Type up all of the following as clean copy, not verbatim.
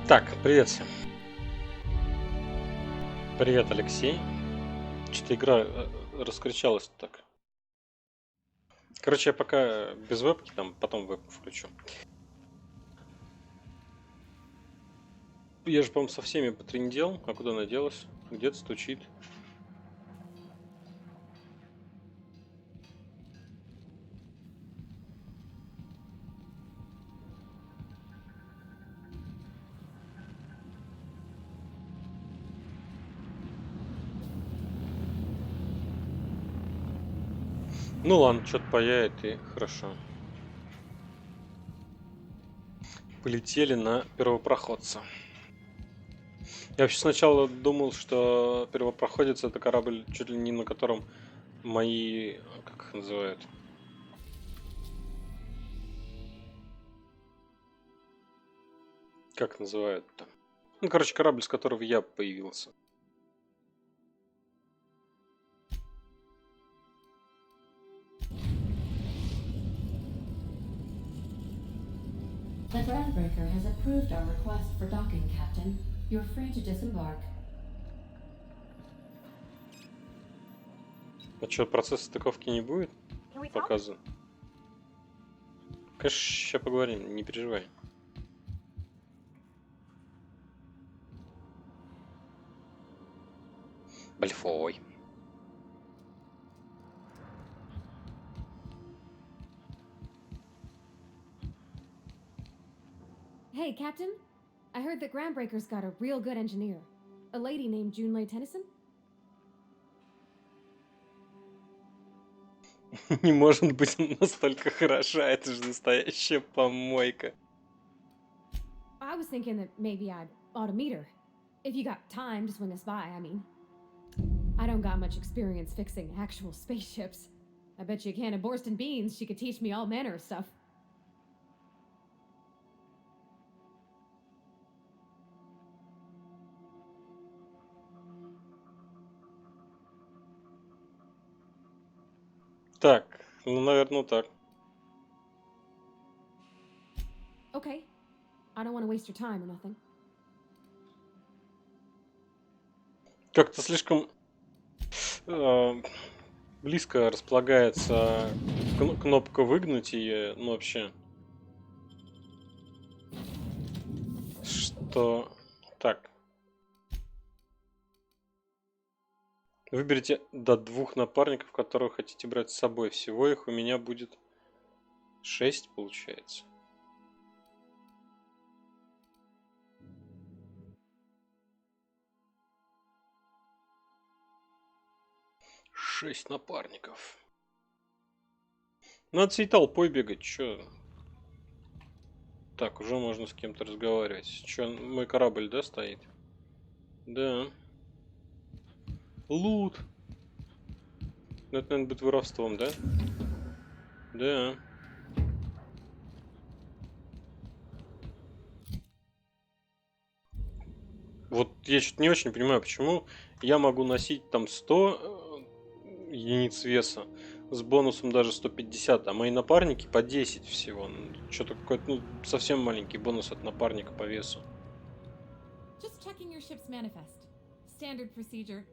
Так, привет всем. Привет, Алексей. Что-то игра раскричалась так. Короче, я пока без вебки, там потом вебку включу. Я же, по-моему, со всеми потрындел. А куда она делась? Где-то стучит. Ну ладно, что-то паяет и хорошо. Полетели на первопроходца. Я вообще сначала думал, что первопроходец это корабль, чуть ли не на котором мои, как их называют? Как называют-то? Ну, короче, корабль, с которого я появился. The groundbreaker has approved our request for docking, Captain. You're free to disembark. А что, процесс стыковки не будет показан? Конечно, сейчас поговорим, не переживай. Бальфой. Hey, Captain. I heard that Groundbreaker's got a real good engineer. A lady named Junlei Tennyson? Не может быть настолько хороша, это же настоящая помойка. I was thinking that maybe I ought to meet her. If you got time to swing us by, I mean. I don't got much experience fixing actual spaceships. I bet you a can of Borston beans she could teach me all manner of stuff. Так, ну, наверное, так. Okay. I don't want to waste your time or nothing. Как-то слишком близко располагается кнопка выгнуть ее, ну вообще. Что... Так. Выберите до 2 напарников, которых хотите брать с собой. Всего их у меня будет 6, получается. Шесть напарников. Надо всей толпой бегать, чё? Так, уже можно с кем-то разговаривать. Чё, мой корабль, да, стоит? Да. Лут. Ну, это, наверное, будет воровством, да? Да. Вот я что-то не очень понимаю, почему я могу носить там 100 единиц веса, с бонусом даже 150, а мои напарники по 10 всего. Что-то какой-то, ну, совсем маленький бонус от напарника по весу. Just checking your ship's manifest. Standard procedure.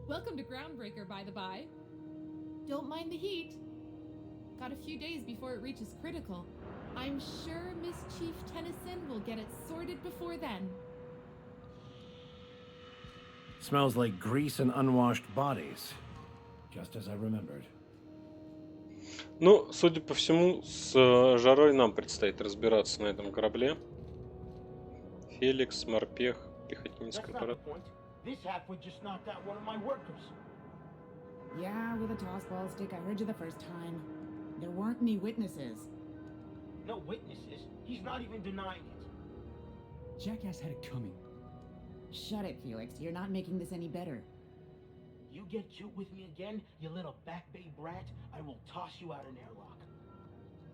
Welcome to Groundbreaker, by the by. Don't mind the heat. Got a few days before it reaches critical. I'm sure Miss Chief Tennyson will get it sorted before then. Smells like grease and unwashed bodies. Just as I remembered. Ну, судя по всему, с жарой нам предстоит разбираться на этом корабле. Феликс, морпех, пехотинец, который... Yeah, with a toss ball stick, I heard you the first time. There weren't any witnesses. No witnesses? He's not even denying it. Jackass had it coming. Shut it, Felix. You're not making this any better. You get cute with me again, you little back bay brat, I will toss you out an airlock.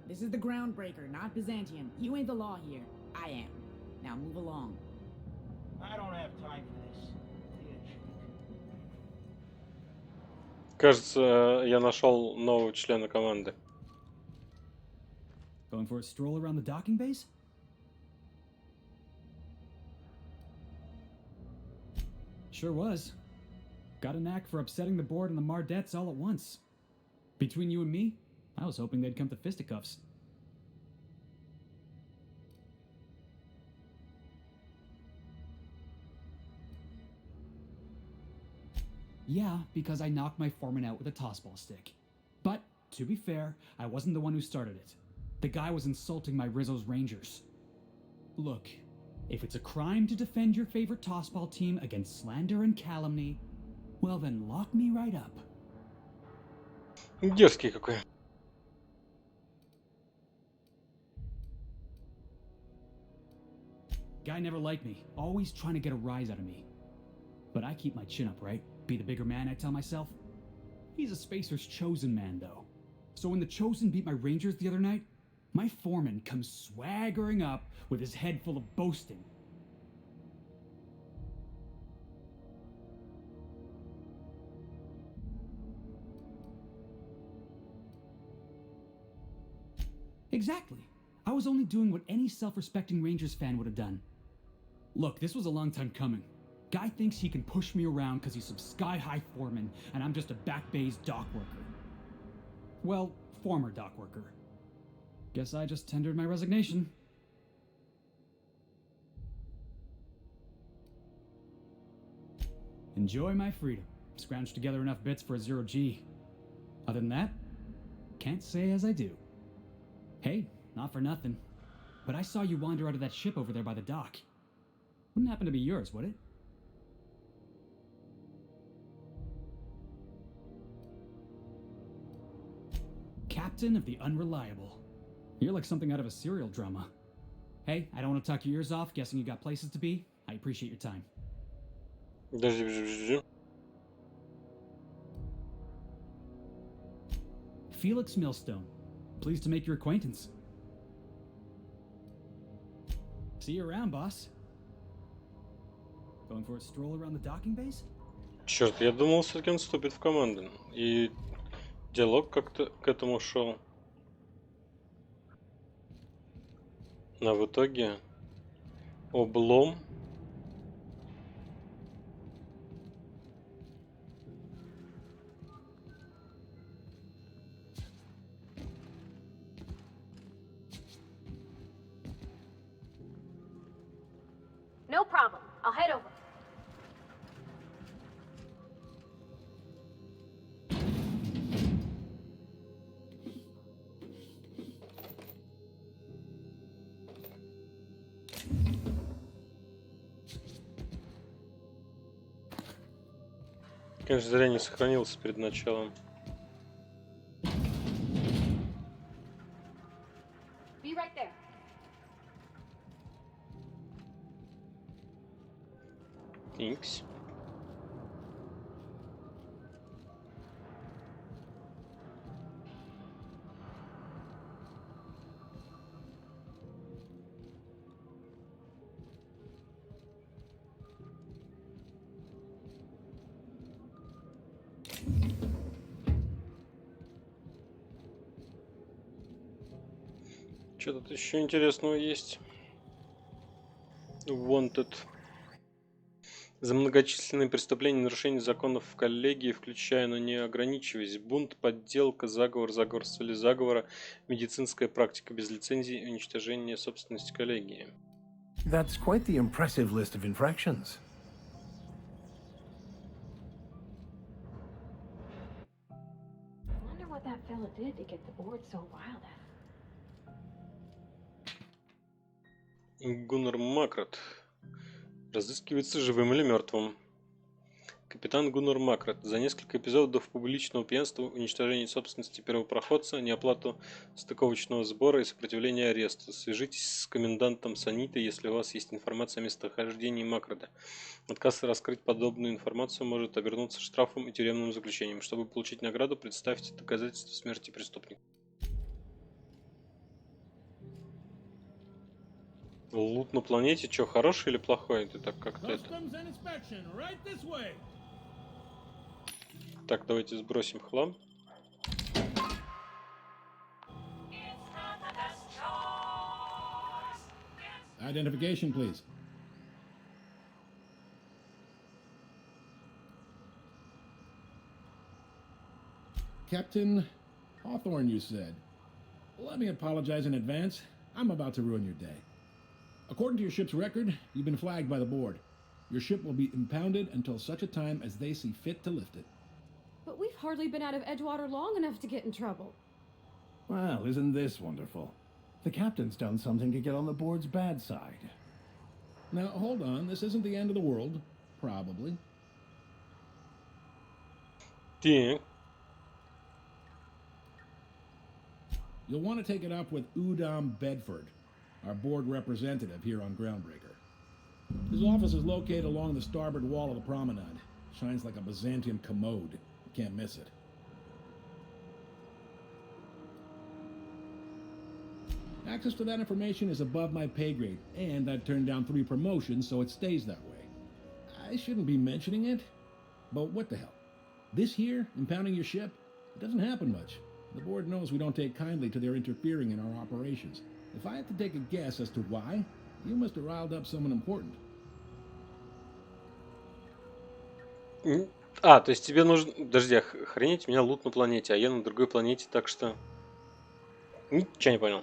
This is the Groundbreaker, not Byzantium. You ain't the law here. I am. Now move along. I don't have time for this. Кажется, я нашел нового члена команды. Going for a stroll around the docking base? Sure was. Got a knack for upsetting the board and the Mardettes all at once. Between you and me, I was hoping they'd come to fisticuffs. Yeah, because I knocked my foreman out with a tossball stick. But, to be fair, I wasn't the one who started it. The guy was insulting my Rizzo's Rangers. Look, if it's a crime to defend your favorite tossball team against slander and calumny, well then lock me right up. Дерзкий какой. Guy never liked me, always trying to get a rise out of me. But I keep my chin up, right? Be the bigger man, I tell myself. He's a Spacer's chosen man, though. So when the Chosen beat my Rangers the other night, my foreman comes swaggering up with his head full of boasting. Exactly. I was only doing what any self-respecting Rangers fan would have done. Look, this was a long time coming. Guy thinks he can push me around because he's some sky-high foreman, and I'm just a back bay's dock worker. Well, former dock worker. Guess I just tendered my resignation. Enjoy my freedom. Scrounged together enough bits for a 0G. Other than that, can't say as I do. Hey, not for nothing, but I saw you wander out of that ship over there by the dock. Wouldn't happen to be yours, would it? Captain of the Unreliable. You're like something out of a serial drama. Hey, I don't want to talk your ears off, guessing you got places to be. I appreciate your time. Подожди. Felix Millstone. Pleased to make your acquaintance. See you around, boss. Going for a stroll around the docking base? Черт, я думал, все-таки он вступит в команду. И диалог как-то к этому шел. Но в итоге облом. No problem. I'll head over. Конечно, зря не сохранился перед началом. Be right there. Икс. Что тут еще интересного есть? Wanted. За многочисленные преступления и нарушения законов в коллегии, включая, но не ограничиваясь, бунт, подделка, заговор с целью заговора, медицинская практика без лицензии и уничтожение собственности коллегии. That's quite the impressive list of infractions. Wonder what that fella did to get the board so wild at. Гуннар Макрат. Разыскивается живым или мертвым. Капитан Гуннар Макрат. За несколько эпизодов публичного пьянства, уничтожения собственности первопроходца, неоплату стыковочного сбора и сопротивление аресту. Свяжитесь с комендантом Саниты, если у вас есть информация о местонахождении Макрата. Отказ раскрыть подобную информацию может обернуться штрафом и тюремным заключением. Чтобы получить награду, представьте доказательства смерти преступника. Лут на планете, что, хороший или плохой? Ты так как-то это... Так, давайте сбросим хлам. Identification, please. Captain Hawthorne, you said. Let me apologize in advance. I'm about to ruin your day. According to your ship's record, you've been flagged by the board. Your ship will be impounded until such a time as they see fit to lift it. But we've hardly been out of Edgewater long enough to get in trouble. Well, isn't this wonderful? The captain's done something to get on the board's bad side. Now, hold on. This isn't the end of the world. Probably. Так. You'll want to take it up with Udom Bedford, our board representative here on Groundbreaker. His office is located along the starboard wall of the promenade. Shines like a Byzantium commode. You can't miss it. Access to that information is above my pay grade, and I've turned down 3 promotions, so it stays that way. I shouldn't be mentioning it, but what the hell? This here, impounding your ship, it doesn't happen much. The board knows we don't take kindly to their interfering in our operations. If I had to take a guess as to why, you must have riled up someone important. А, то есть тебе нужно... Подожди, охранять у меня лут на планете, а я на другой планете, так что... Ничего не понял.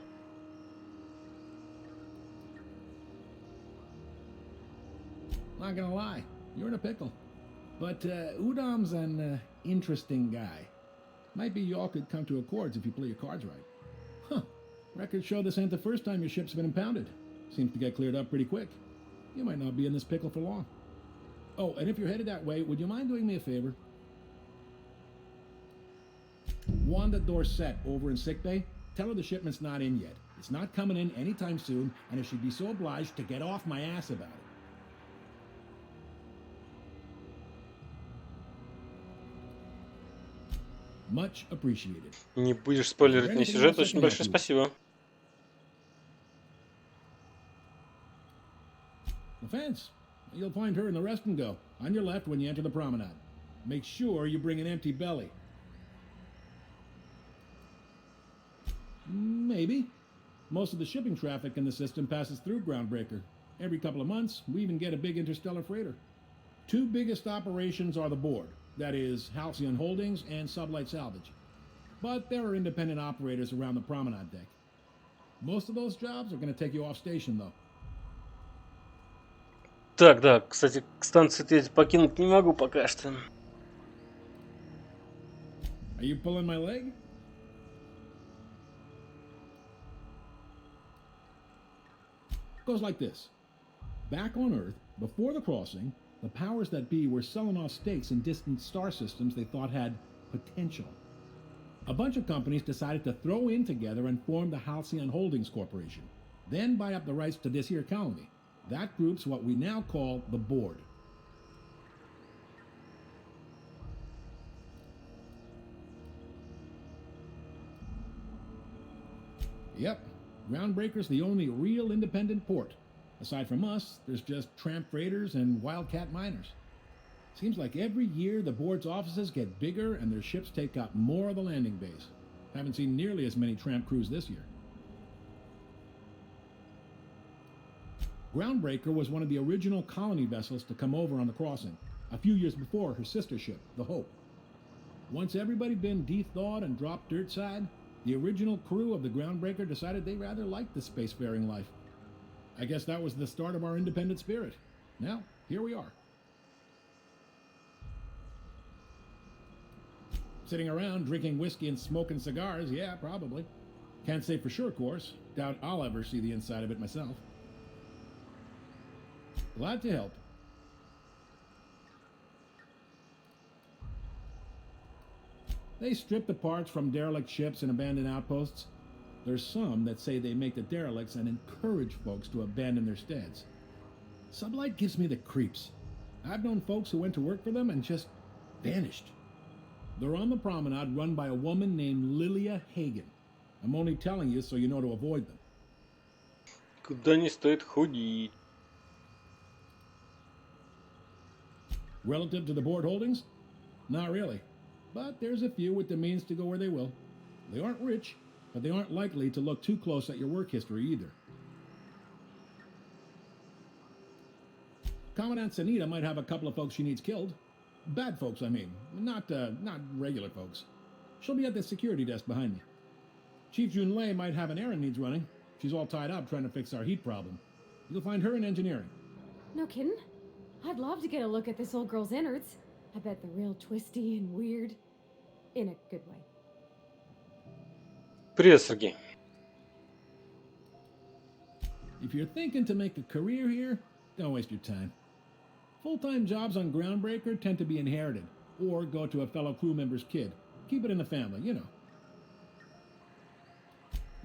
Not gonna lie, you're in a pickle. But Udom's an interesting guy. Might be y'all could come to accords if you play your cards right. Huh. Records show this ain't the first time your ship's been impounded. Seems to get cleared up pretty quick. You might not be in this pickle for long. Oh, and if you're headed that way, would you mind doing me a favor? Wanda Dorset over in sickbay, tell her the shipment's not in yet. It's not coming in anytime soon, and if she'd be so obliged to get off my ass about it. Much appreciated. Не будешь спойлерить мне сюжет, очень большое спасибо. The fence. You'll find her in the rest and go, on your left when you enter the promenade. Make sure you bring an empty belly. Maybe. Most of the shipping traffic in the system passes through Groundbreaker. Every couple of months, we even get a big interstellar freighter. 2 biggest operations are the board. That is, Halcyon Holdings and Sublight Salvage. But there are independent operators around the promenade deck. Most of those jobs are going to take you off station, though. Так, да, кстати, к станции я покинуть не могу пока что. Are you pulling my leg? Goes like this. Back on Earth, before the crossing, the powers that be were selling off stakes in distant star systems they thought had potential. A bunch of companies decided to throw in together and form the Halcyon Holdings Corporation, then buy up the rights to this here colony. That group's what we now call the board. Yep, Groundbreaker's the only real independent port. Aside from us, there's just tramp freighters and wildcat miners. Seems like every year the board's offices get bigger and their ships take up more of the landing base. Haven't seen nearly as many tramp crews this year. Groundbreaker was one of the original colony vessels to come over on the crossing, a few years before her sister ship, the Hope. Once everybody been de-thawed and dropped dirt side, the original crew of the Groundbreaker decided they rather liked the spacefaring life. I guess that was the start of our independent spirit. Now, here we are. Sitting around drinking whiskey and smoking cigars, yeah, probably. Can't say for sure, of course. Doubt I'll ever see the inside of it myself. Glad to help. They strip the parts from derelict ships and abandoned outposts. There's some that say they make the derelicts and encourage folks to abandon their steads. Sublight gives me the creeps. I've known folks who went to work for them and just vanished. They're on the promenade run by a woman named Lilia Hagen. I'm only telling you so you know to avoid them. Куда не стоит ходить. Relative to the board holdings? Not really. But there's a few with the means to go where they will. They aren't rich, but they aren't likely to look too close at your work history either. Commandant Sanita might have a couple of folks she needs killed. Bad folks, I mean. Not regular folks. She'll be at the security desk behind me. Chief Junlei might have an errand needs running. She's all tied up trying to fix our heat problem. You'll find her in engineering. No kidding? I'd love to get a look at this old girl's innards. I bet they're real twisty and weird. In a good way. Привет, Сергей. If you're thinking to make a career here, don't waste your time. Full-time jobs on Groundbreaker tend to be inherited, or go to a fellow crew member's kid. Keep it in the family, you know.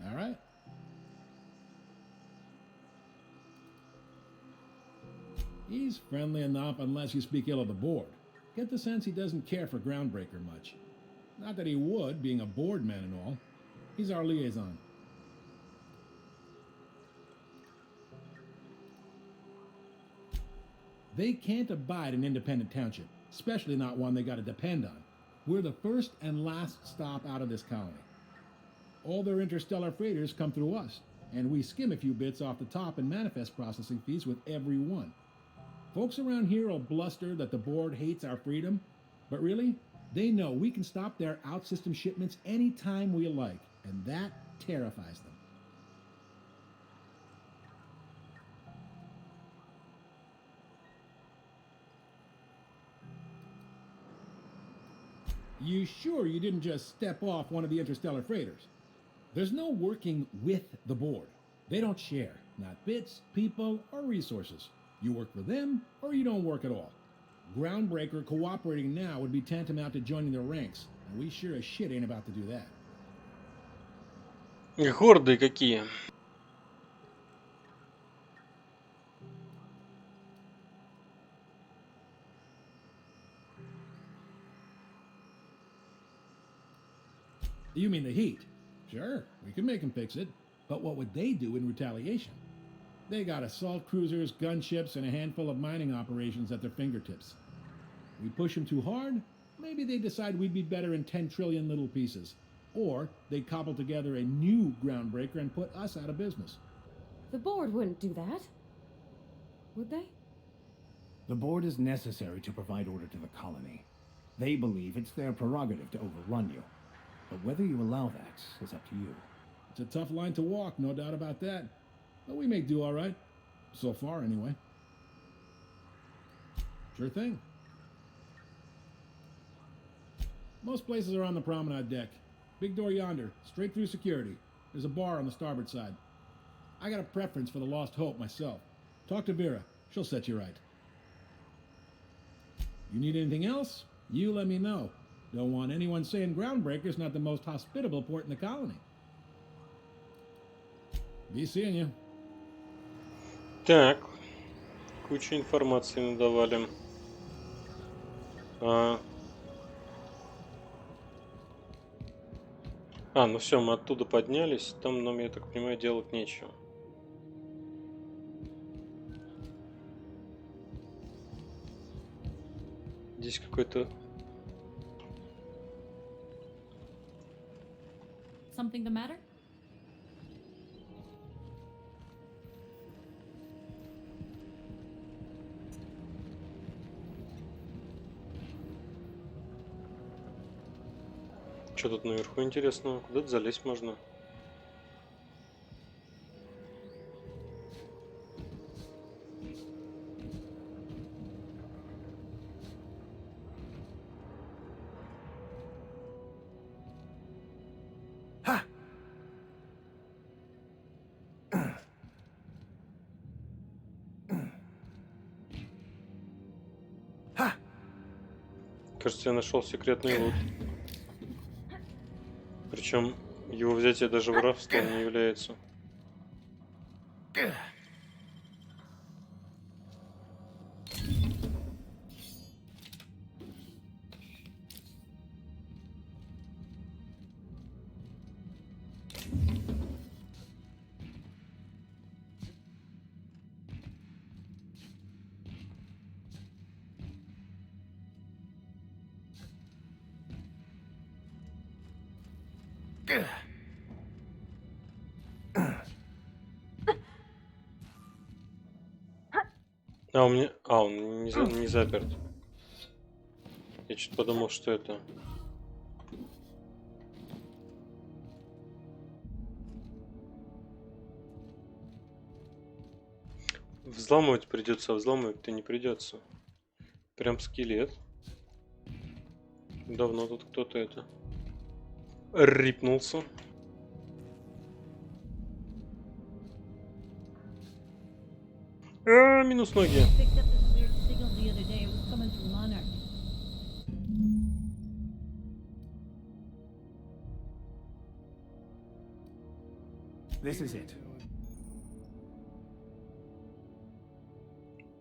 All right. He's friendly enough unless you speak ill of the board. Get the sense he doesn't care for Groundbreaker much. Not that he would, being a board man and all. He's our liaison. They can't abide an independent township, especially not one they gotta depend on. We're the first and last stop out of this colony. All their interstellar freighters come through us, and we skim a few bits off the top in manifest processing fees with every one. Folks around here will bluster that the board hates our freedom, but really, they know we can stop their out-system shipments anytime we like, and that terrifies them. You sure you didn't just step off one of the interstellar freighters? There's no working with the board. They don't share, not bits, people, or resources. You work for them, or you don't work at all. Groundbreaker cooperating now would be tantamount to joining their ranks, and we sure as shit ain't about to do that. Гордые какие. You mean the heat? Sure, we can make them fix it. But what would they do in retaliation? They got assault cruisers, gunships, and a handful of mining operations at their fingertips. We push them too hard, maybe they decide we'd be better in 10 trillion little pieces. Or they'd cobble together a new Groundbreaker and put us out of business. The board wouldn't do that. Would they? The board is necessary to provide order to the colony. They believe it's their prerogative to overrun you. But whether you allow that is up to you. It's a tough line to walk, no doubt about that. But we may do all right. So far, anyway. Sure thing. Most places are on the promenade deck. Big door yonder, straight through security. There's a bar on the starboard side. I got a preference for the Lost Hope myself. Talk to Vera. She'll set you right. You need anything else? You let me know. Don't want anyone saying Groundbreaker's not the most hospitable port in the colony. Be seeing you. Так. Кучу информации надавали. Ну все, мы оттуда поднялись. Там нам, я так понимаю, делать нечего. Здесь какой-то... Something the matter? Что тут наверху интересного? Куда-то залезть можно. Кажется, я нашел секретный лут. Причем его взятие даже воровством не является. А, у меня... он не заперт. Я чуть подумал, что это... Взламывать придется, а взламывать-то не придется. Прям скелет. Давно тут кто-то это рипнулся. Минус ноги. Picked up this weird signal the other day. It was coming from Monarch. This is it.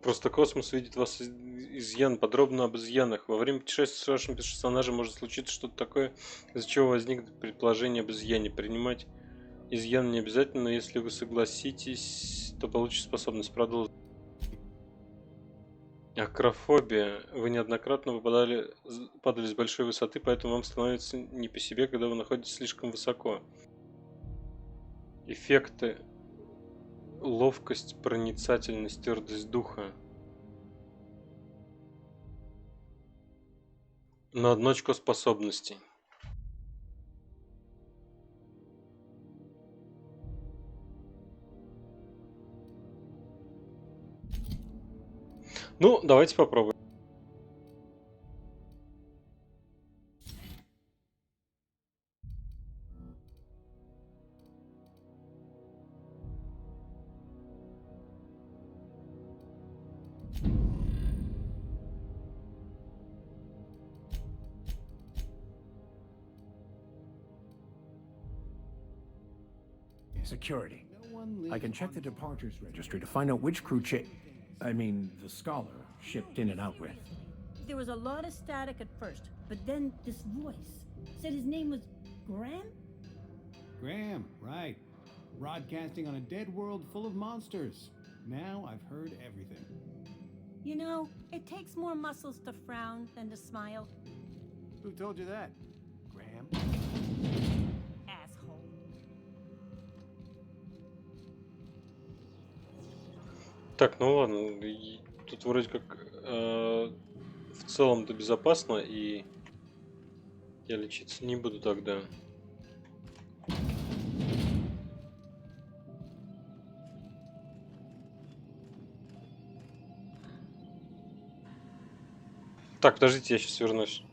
Просто космос видит вас изъян, подробно об изъянах. Во время путешествия с вашим персонажем может случиться что-то такое, из-за чего возникнет предположение об изъяне. Принимать изъян не обязательно, но если вы согласитесь, то получите способность продолжить. Акрофобия. Вы неоднократно падали с большой высоты, поэтому вам становится не по себе, когда вы находитесь слишком высоко. Эффекты. Ловкость, проницательность, твердость духа. На 1 очко способностей. Ну, давайте попробуем. Security. I can check the departures registry to find out which crew the scholar shipped in and out with. There was a lot of static at first, but then this voice said his name was Graham? Graham, right. Broadcasting on a dead world full of monsters. Now I've heard everything. You know, it takes more muscles to frown than to smile. Who told you that? Graham? Asshole. Так, ну ладно, тут вроде как в целом-то безопасно, и я лечиться не буду тогда. Так, подождите, я сейчас вернусь.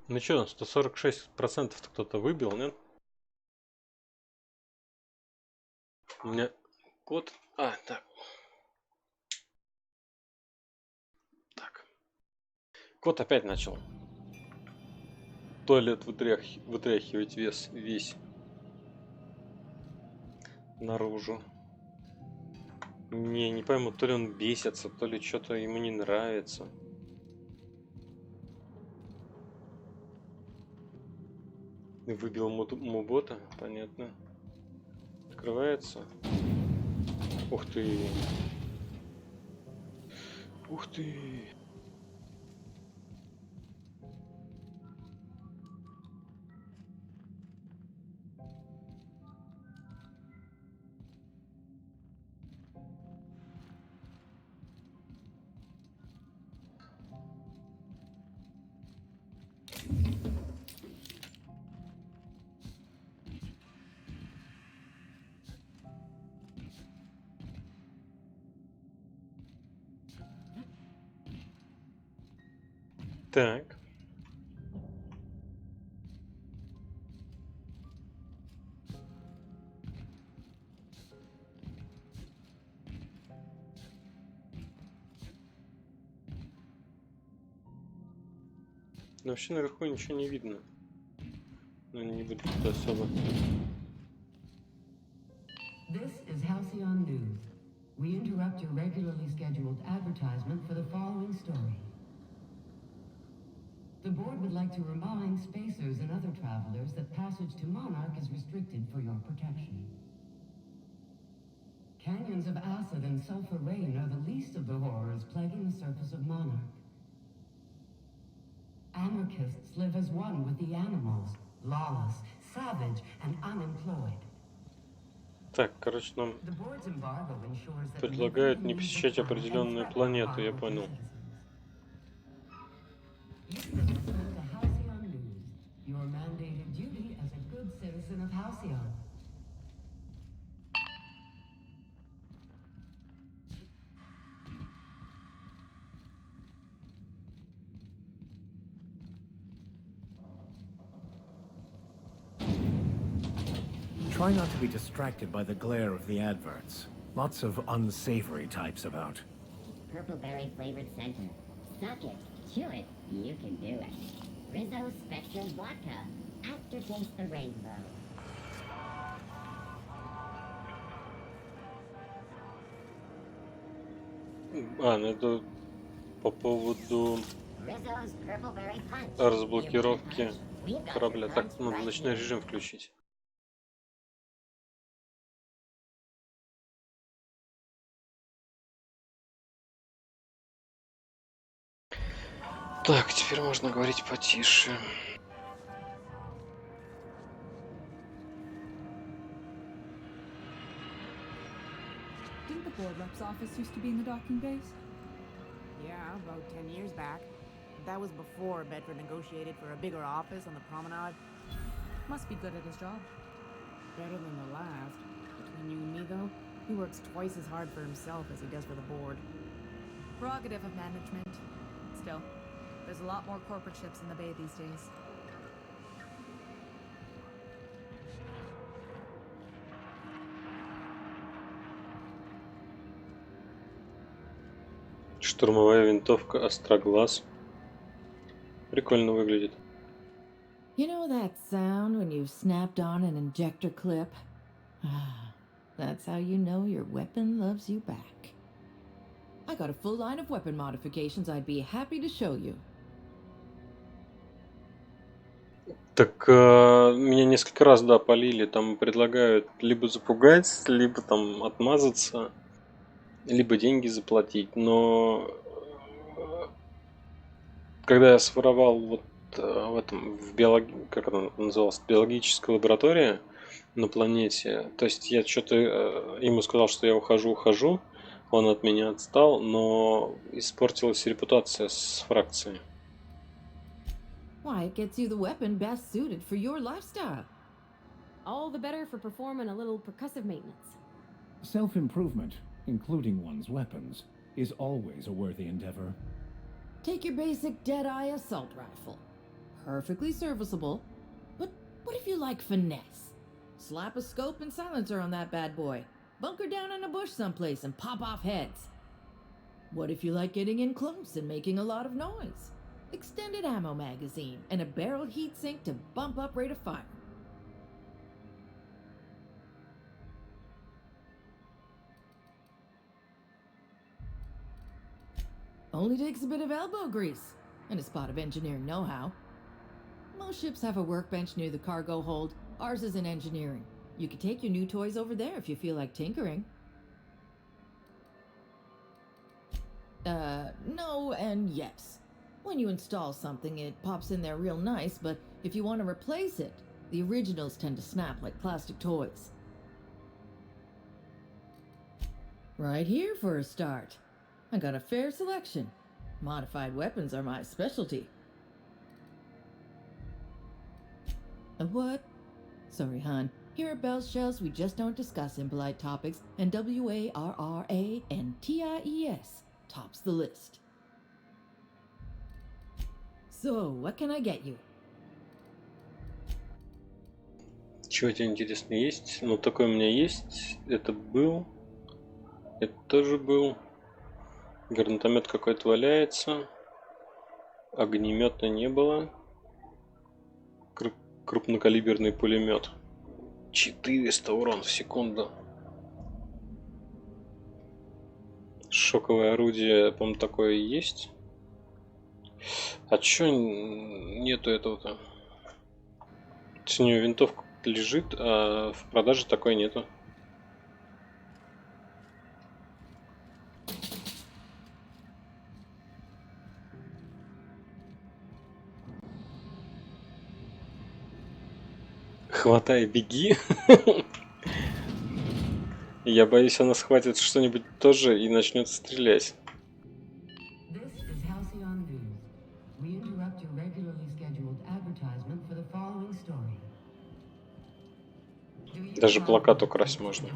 Ну что, 146% кто-то выбил, нет? У меня код... А, так. Так. Кот опять начал туалет вытряхивать весь наружу. Не пойму, то ли он бесится, то ли что-то ему не нравится. Выбил мубота, понятно. Открывается. Ух ты. Ух ты. Так. Но вообще наверху ничего не видно. Но не буду тут особо. This is Halcyon News. We interrupt your regularly scheduled advertisement for the following story. The board would like to remind spacers and other travelers that passage to Monarch is restricted for your protection. Canyons of acid and sulfur rain are the least of the horrors plaguing the surface of Monarch. Anarchists live as one with the animals, lawless, savage, and unemployed. Так, короче, нам предлагают не посещать определенную планету, я понял. Your mandated duty as a good citizen of Halcyon. Try not to be distracted by the glare of the adverts. Lots of unsavory types about. Purple berry flavored center. Suck it, chew it, you can do it. Rizzo Spectrum Vodka. Aftertaste the rainbow. А, ну это по поводу разблокировки корабля. Так, надо ночной режим включить. Так, теперь можно говорить потише. Didn't the board rep's office used to be in the docking bays? Yeah, about 10 years back. That was before Bedford negotiated for a bigger office on the promenade. Must be good at his job. Better than the last. Between you and me, though, he works twice as hard for himself as he does for the board. Prerogative of management. Still, there's a lot more corporate ships in the bay these days. Штурмовая винтовка Остроглаз. Прикольно выглядит. You know that sound when you've snapped on an injector clip? That's how you know your weapon loves you back. I got a full line of weapon modifications I'd be happy to show you. Так, меня несколько раз, да, полили. Там предлагают либо запугать, либо там отмазаться, либо деньги заплатить. Но когда я своровал вот в этом, как она называлась, биологической лаборатории на планете, то есть я что-то ему сказал, что я ухожу, он от меня отстал, но испортилась репутация с фракцией. Why, it gets you the weapon best suited for your lifestyle. All the better for performing a little percussive maintenance. Self-improvement, including one's weapons, is always a worthy endeavor. Take your basic Deadeye assault rifle. perfectly serviceable. But what if you like finesse? Slap a scope and silencer on that bad boy. Bunker down in a bush someplace and pop off heads. What if you like getting in close and making a lot of noise? Extended ammo magazine and a barrel heatsink to bump up rate of fire. Only takes a bit of elbow grease and a spot of engineering know-how. Most ships have a workbench near the cargo hold. Ours is in engineering. You could take your new toys over there if you feel like tinkering. No and yes. When you install something, it pops in there real nice, but if you want to replace it, the originals tend to snap like plastic toys. Right here for a start. I got a fair selection. Modified weapons are my specialty. A what? Sorry, hon. Here at Bell's Shells, we just don't discuss impolite topics, and WARRANTIES tops the list. So, what can I get you? Чего у тебя интересно есть? Ну, такой у меня есть. Это был. Это тоже был. Гранатомет какой-то валяется. Огнемета не было. Крупнокалиберный пулемет. 400 урон в секунду. Шоковое орудие, по-моему, такое есть. А чё нету этого-то? У него винтовка лежит, а в продаже такой нету. Хватай, беги. Я боюсь, она схватит что-нибудь тоже и начнет стрелять. Даже плакат украсть можно.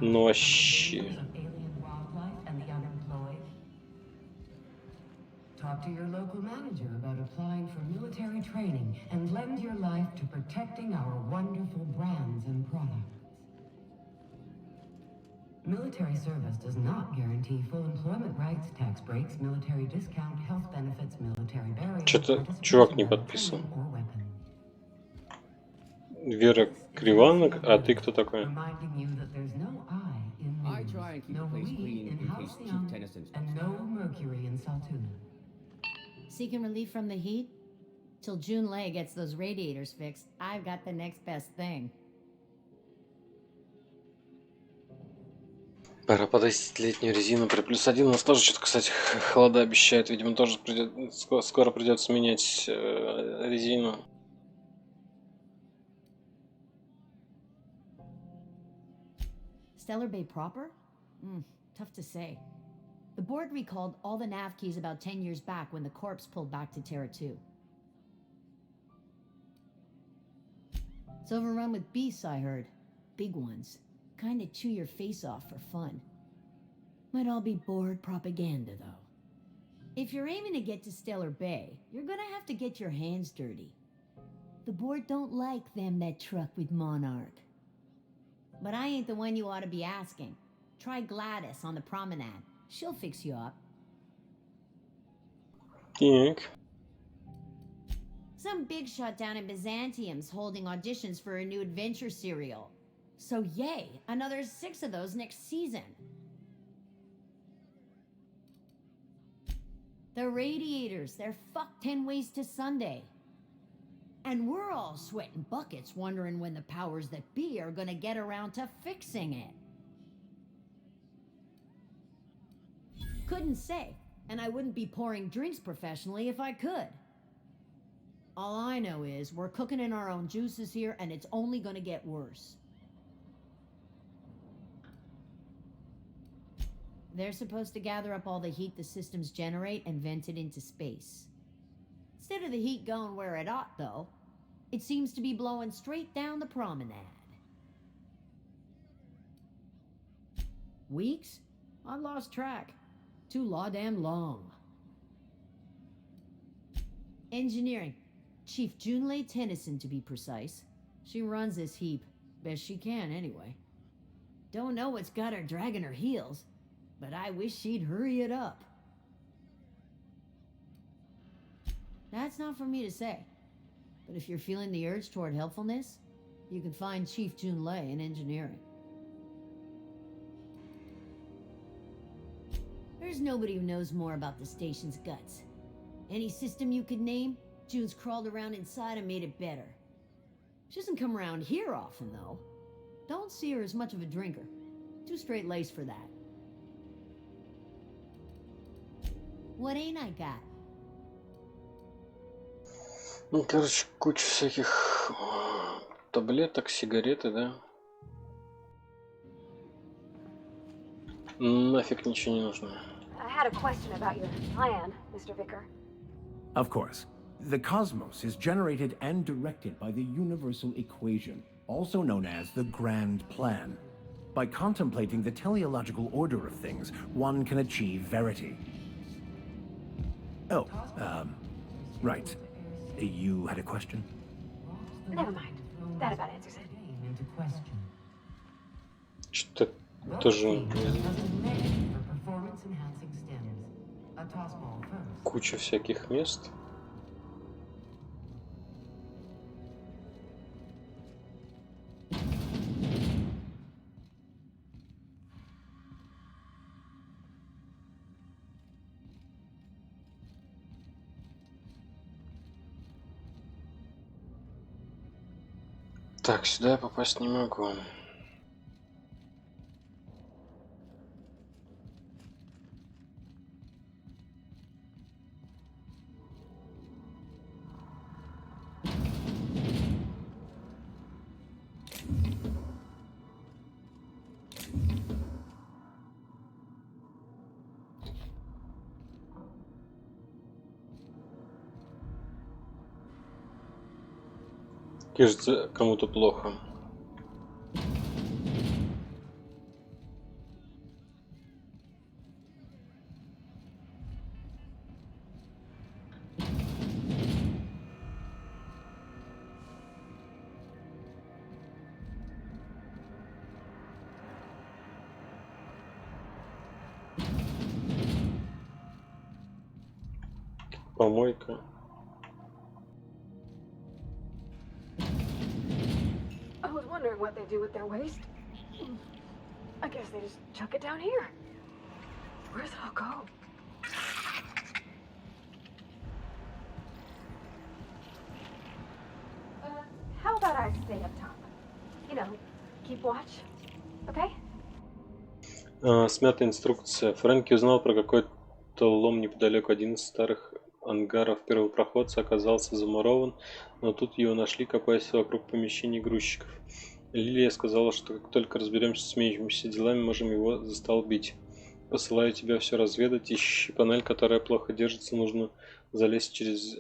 Ну вообще. Talk to your local manager about applying for military training and lend your life to protecting our wonderful brands and products. Military service does not guarantee full employment rights, tax breaks, military discount, health benefits, military burial. Что-то чувак не подписан. Вера Криванок, а ты кто такой? I try and keep the place clean in case Chief Tennyson stops. And no mercury in Saltuna. Seeking relief from the heat? Till June Lay gets those radiators fixed, I've got the next best thing. Пора подать летнюю резину при +1. У нас тоже что-то, кстати, холода обещают. Видимо, тоже скоро придется менять резину. Stellar Bay proper? Tough to say. The board recalled all the nav keys about 10 years back when the corps pulled back to Terra 2. It's overrun with beasts, I heard. Big ones. Kinda chew your face off for fun. Might all be board propaganda, though. If you're aiming to get to Stellar Bay, you're gonna have to get your hands dirty. The board don't like them that truck with Monarch. But I ain't the one you ought to be asking. Try Gladys on the promenade. She'll fix you up. Так. Some big shot down in Byzantium's holding auditions for a new adventure serial. So yay, another 6 of those next season. The radiators, they're fucked 10 ways to Sunday. And we're all sweating buckets wondering when the powers that be are gonna get around to fixing it. Couldn't say, and I wouldn't be pouring drinks professionally if I could. All I know is we're cooking in our own juices here, and it's only gonna get worse. They're supposed to gather up all the heat the systems generate and vent it into space. Instead of the heat going where it ought, though, it seems to be blowing straight down the promenade. Weeks? I lost track. Too law-damn long. Engineering. Chief Junlei Tennyson, to be precise. She runs this heap. Best she can, anyway. Don't know what's got her dragging her heels, but I wish she'd hurry it up. That's not for me to say. But if you're feeling the urge toward helpfulness, you can find Chief Junlei in engineering. There's nobody who knows more about the station's guts. Any system you could name, June's crawled around inside and made it better. She doesn't come around here often, though. Don't see her as much of a drinker. Too straight-laced for that. What ain't I got? Ну, короче, куча всяких таблеток, сигареты, да? Нафиг ничего не нужно. I had a question about your plan, Mr. Vicar. Of course. The cosmos is generated and directed by the universal equation, also known as the Grand Plan. By contemplating the teleological order of things, one can achieve verity. Oh, right. You had a question? Never mind. That about answers it. Что-то тоже куча всяких мест. Так, сюда я попасть не могу. Кажется, кому-то плохо. Помойка. I was wondering what they do with their waste. I guess they just chuck it down here. Where's it all go? How about I stay up top? You know, keep watch. Okay? Смятая инструкция. Фрэнки узнал про какой-то лом неподалеку. Один из старых ангаров первопроходца оказался замурован, но тут его нашли, копаясь вокруг помещений грузчиков. Лилия сказала, что как только разберемся с имеющимися делами, можем его застолбить. Посылаю тебя все разведать, ищи панель, которая плохо держится, нужно залезть через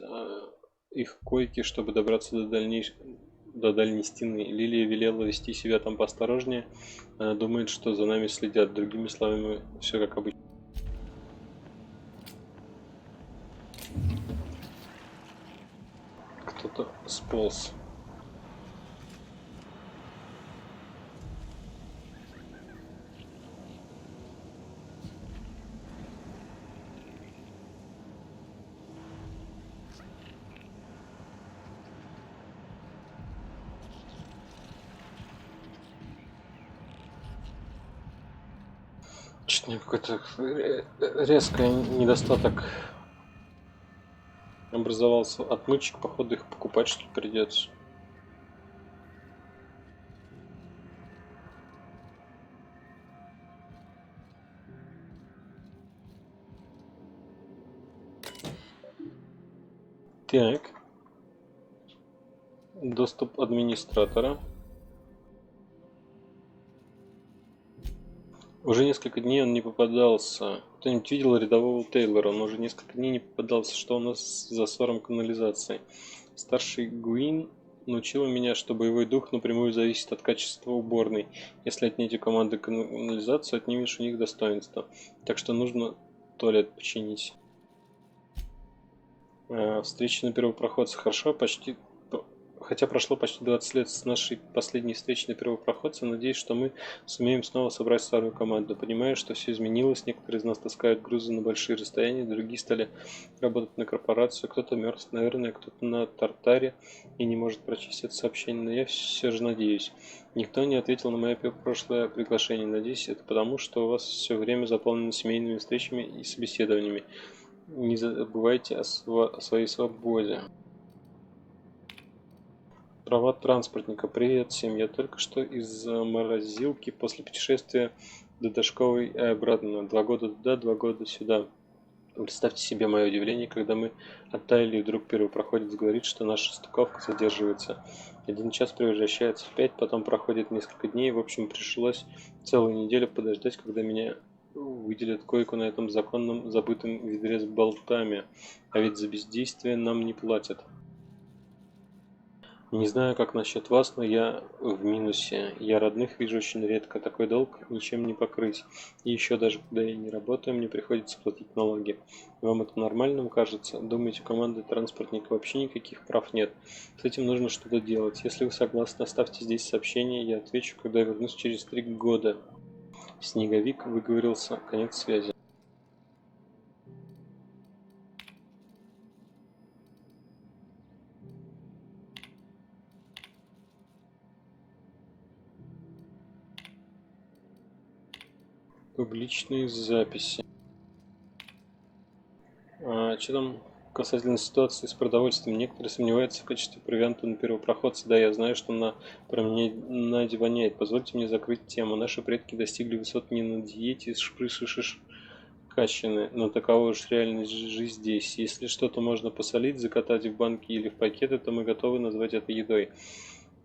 их койки, чтобы добраться до дальней стены. Лилия велела вести себя там поосторожнее, она думает, что за нами следят, другими словами, все как обычно. Кто-то сполз. Что-то какой-то резкий недостаток образовался. Отмычек, походу, их покупать что ли придется. Так. Доступ администратора. Уже несколько дней он не попадался. Кто-нибудь видел рядового Тейлора? Он уже несколько дней не попадался. Что у нас с засором канализации? Старший Гуин научила меня, что боевой дух напрямую зависит от качества уборной. Если отнять у команды канализацию, отнимешь у них достоинство. Так что нужно туалет починить. Встреча на первопроходце. Хорошо, почти... Хотя прошло почти 20 лет с нашей последней встречи на первопроходце, надеюсь, что мы сумеем снова собрать старую команду. Понимаю, что все изменилось, некоторые из нас таскают грузы на большие расстояния, другие стали работать на корпорацию, кто-то мертв, наверное, кто-то на Тартаре и не может прочесть это сообщение, но я все же надеюсь. Никто не ответил на мое прошлое приглашение. Надеюсь, это потому, что у вас все время заполнено семейными встречами и собеседованиями. Не забывайте о своей свободе. Права транспортника. Привет всем. Я только что из морозилки после путешествия до Дашковой и обратно. 2 года туда, 2 года сюда. Представьте себе мое удивление, когда мы оттаяли, и вдруг первопроходец говорит, что наша стыковка задерживается. 1 час превращается в 5, потом проходит несколько дней. В общем, пришлось целую неделю подождать, когда меня выделят койку на этом законном забытом ведре с болтами. А ведь за бездействие нам не платят. Не знаю, как насчет вас, но я в минусе. Я родных вижу очень редко. Такой долг ничем не покрыть. И еще даже когда я не работаю, мне приходится платить налоги. Вам это нормальным кажется? Думаете, у команды транспортника вообще никаких прав нет? С этим нужно что-то делать. Если вы согласны, оставьте здесь сообщение, я отвечу, когда я вернусь через 3 года. Снеговик выговорился. Конец связи. Публичные записи. Что там касательно ситуации с продовольствием? Некоторые сомневаются в качестве провианта на первопроходце. Да, я знаю, что на променаде воняет. Позвольте мне закрыть тему. Наши предки достигли высот не на диете качаны, но такова уж реальность жизнь здесь. Если что-то можно посолить, закатать в банки или в пакеты, то мы готовы назвать это едой.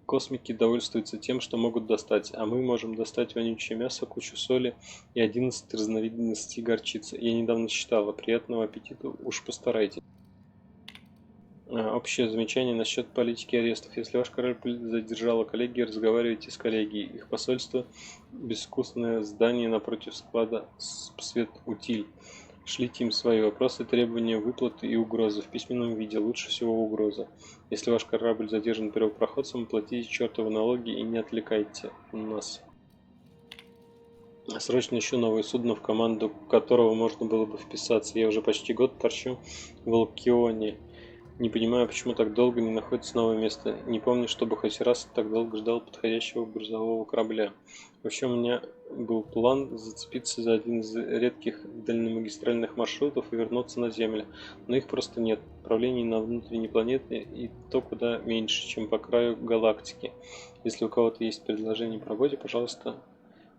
Космики довольствуются тем, что могут достать, а мы можем достать вонючее мясо, кучу соли и 11 разновидностей горчицы. Я недавно считала. Приятного аппетита, уж постарайтесь. Общее замечание насчет политики арестов. Если ваш корабль задержала коллегия, разговаривайте с коллегией. Их посольство – безвкусное здание напротив склада Свет-Утиль. Шлите им свои вопросы, требования, выплаты и угрозы в письменном виде. Лучше всего угроза. Если ваш корабль задержан первопроходцем, платите чертовы налоги и не отвлекайте нас. Срочно ищу новое судно, в команду которого можно было бы вписаться. Я уже почти год торчу в Алкионе. Не понимаю, почему так долго не находится новое место. Не помню, чтобы хоть раз так долго ждал подходящего грузового корабля. Вообще у меня был план зацепиться за один из редких дальномагистральных маршрутов и вернуться на Землю. Но их просто нет. Отправлений на внутренние планеты и то куда меньше, чем по краю галактики. Если у кого-то есть предложение по работе, пожалуйста,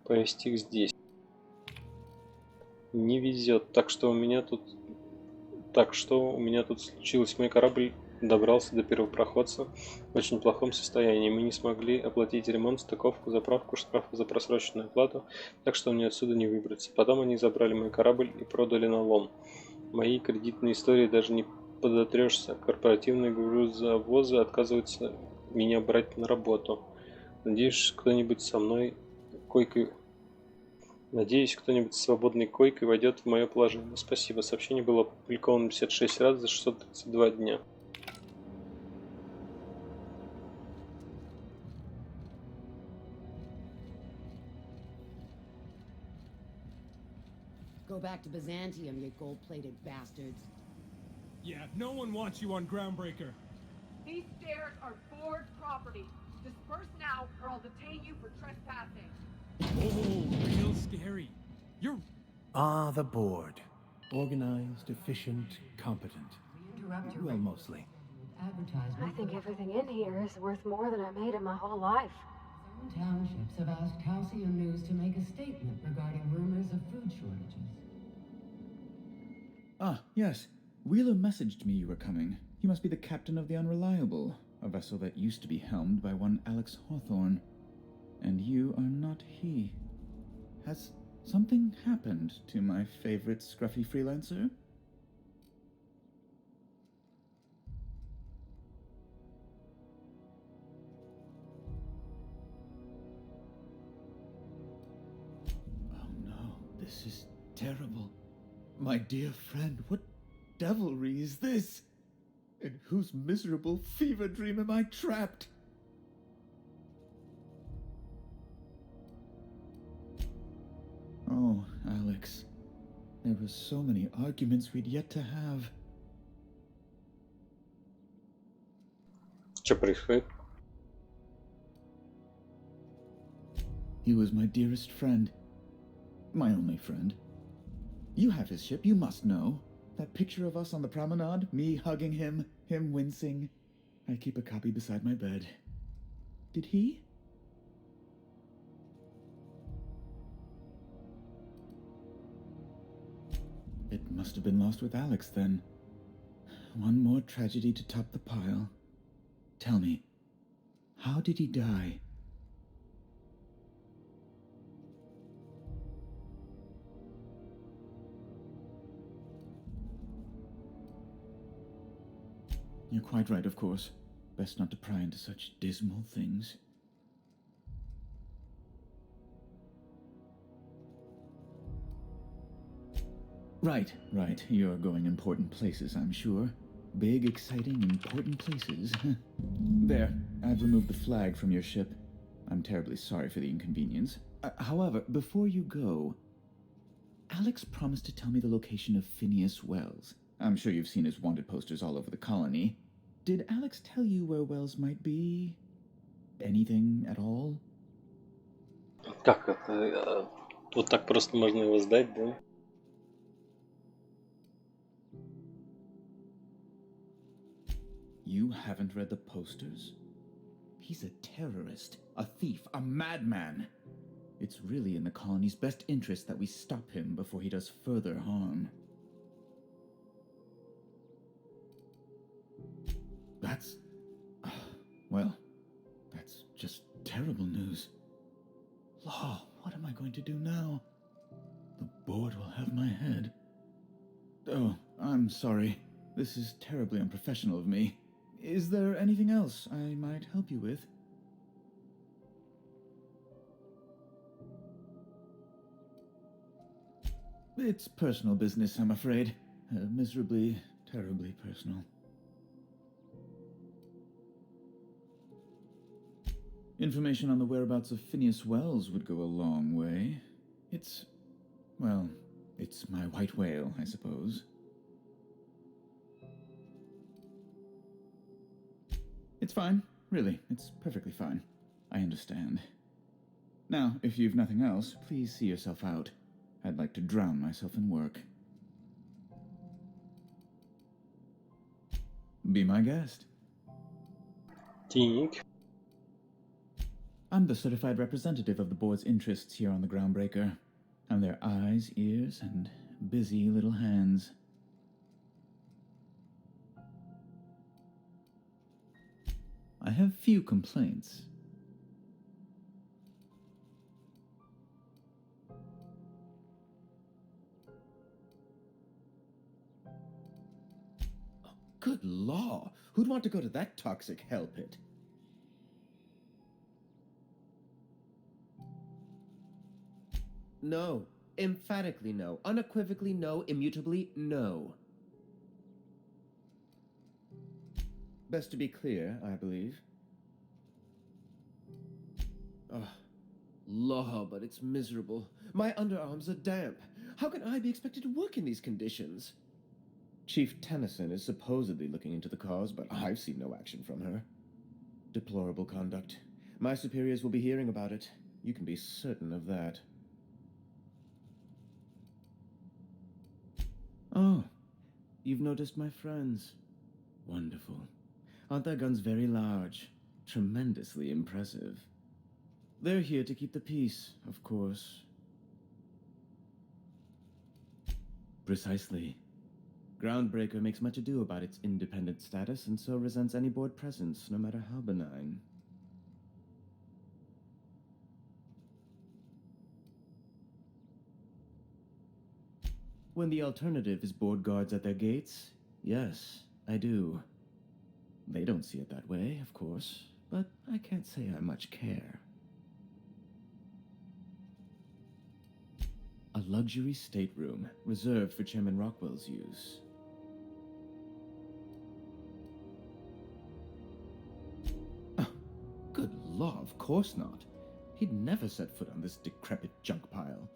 повезти их здесь. Не везет, так что у меня тут случилось? Мой корабль добрался до первопроходца в очень плохом состоянии. Мы не смогли оплатить ремонт, стыковку, заправку, штрафы за просроченную оплату, так что мне отсюда не выбраться. Потом они забрали мой корабль и продали на лом. Моей кредитной истории даже не подотрешься. Корпоративные грузовозы отказываются меня брать на работу. Надеюсь, кто-нибудь с свободной койкой войдет в мое положение. Спасибо. Сообщение было опубликовано 56 раз за 632 дня. Go back to Byzantium, you gold-plated bastards. Yeah, no one wants you on Groundbreaker. These stairs are board property. Disperse now, or I'll detain you for trespassing. Oh, real scary. You're... The board. Organized, efficient, competent. Well, mostly. I think everything in here is worth more than I made in my whole life. Some townships have asked Halcyon News to make a statement regarding rumors of food shortages. Yes. Wheeler messaged me you were coming. He must be the captain of the Unreliable, a vessel that used to be helmed by one Alex Hawthorne. And you are not he. Has something happened to my favorite scruffy freelancer? Oh no, this is terrible. My dear friend, what devilry is this? In whose miserable fever dream am I trapped? Oh, Alex. There were so many arguments we'd yet to have. Что происходит? He was my dearest friend. My only friend. You have his ship, you must know. That picture of us on the promenade, me hugging him, him wincing. I keep a copy beside my bed. Did he? It must have been lost with Alex then. One more tragedy to top the pile. Tell me, how did he die? You're quite right, of course. Best not to pry into such dismal things. Right. You're going important places, I'm sure. Big, exciting, important places. There, I've removed the flag from your ship. I'm terribly sorry for the inconvenience. However, before you go, Alex promised to tell me the location of Phineas Wells. I'm sure you've seen his wanted posters all over the colony. Did Alex tell you where Wells might be? Anything at all? Как это? Вот так просто можно его сдать, да? You haven't read the posters? He's a terrorist, a thief, a madman. It's really in the colony's best interest that we stop him before he does further harm. That's... well, that's just terrible news. Law, what am I going to do now? The board will have my head. Oh, I'm sorry. This is terribly unprofessional of me. Is there anything else I might help you with? It's personal business, I'm afraid. Miserably, terribly personal. Information on the whereabouts of Phineas Wells would go a long way. It's my white whale, I suppose. It's fine. Really, it's perfectly fine. I understand. Now, if you've nothing else, please see yourself out. I'd like to drown myself in work. Be my guest. Тик. I'm the certified representative of the board's interests here on the Groundbreaker. I'm their eyes, ears, and busy little hands. I have few complaints. Good law! Who'd want to go to that toxic hell pit? No. Emphatically no. Unequivocally no. Immutably no. Best to be clear, I believe. Ugh. Law, but it's miserable. My underarms are damp. How can I be expected to work in these conditions? Chief Tennyson is supposedly looking into the cause, but I've seen no action from her. Deplorable conduct. My superiors will be hearing about it. You can be certain of that. Oh, you've noticed my friends. Wonderful. Aren't their guns very large? Tremendously impressive. They're here to keep the peace, of course. Precisely. Groundbreaker makes much ado about its independent status and so resents any board presence, no matter how benign. When the alternative is board guards at their gates, yes, I do. They don't see it that way, of course, but I can't say I much care. A luxury stateroom, reserved for Chairman Rockwell's use. law, of course not. He'd never set foot on this decrepit junk pile.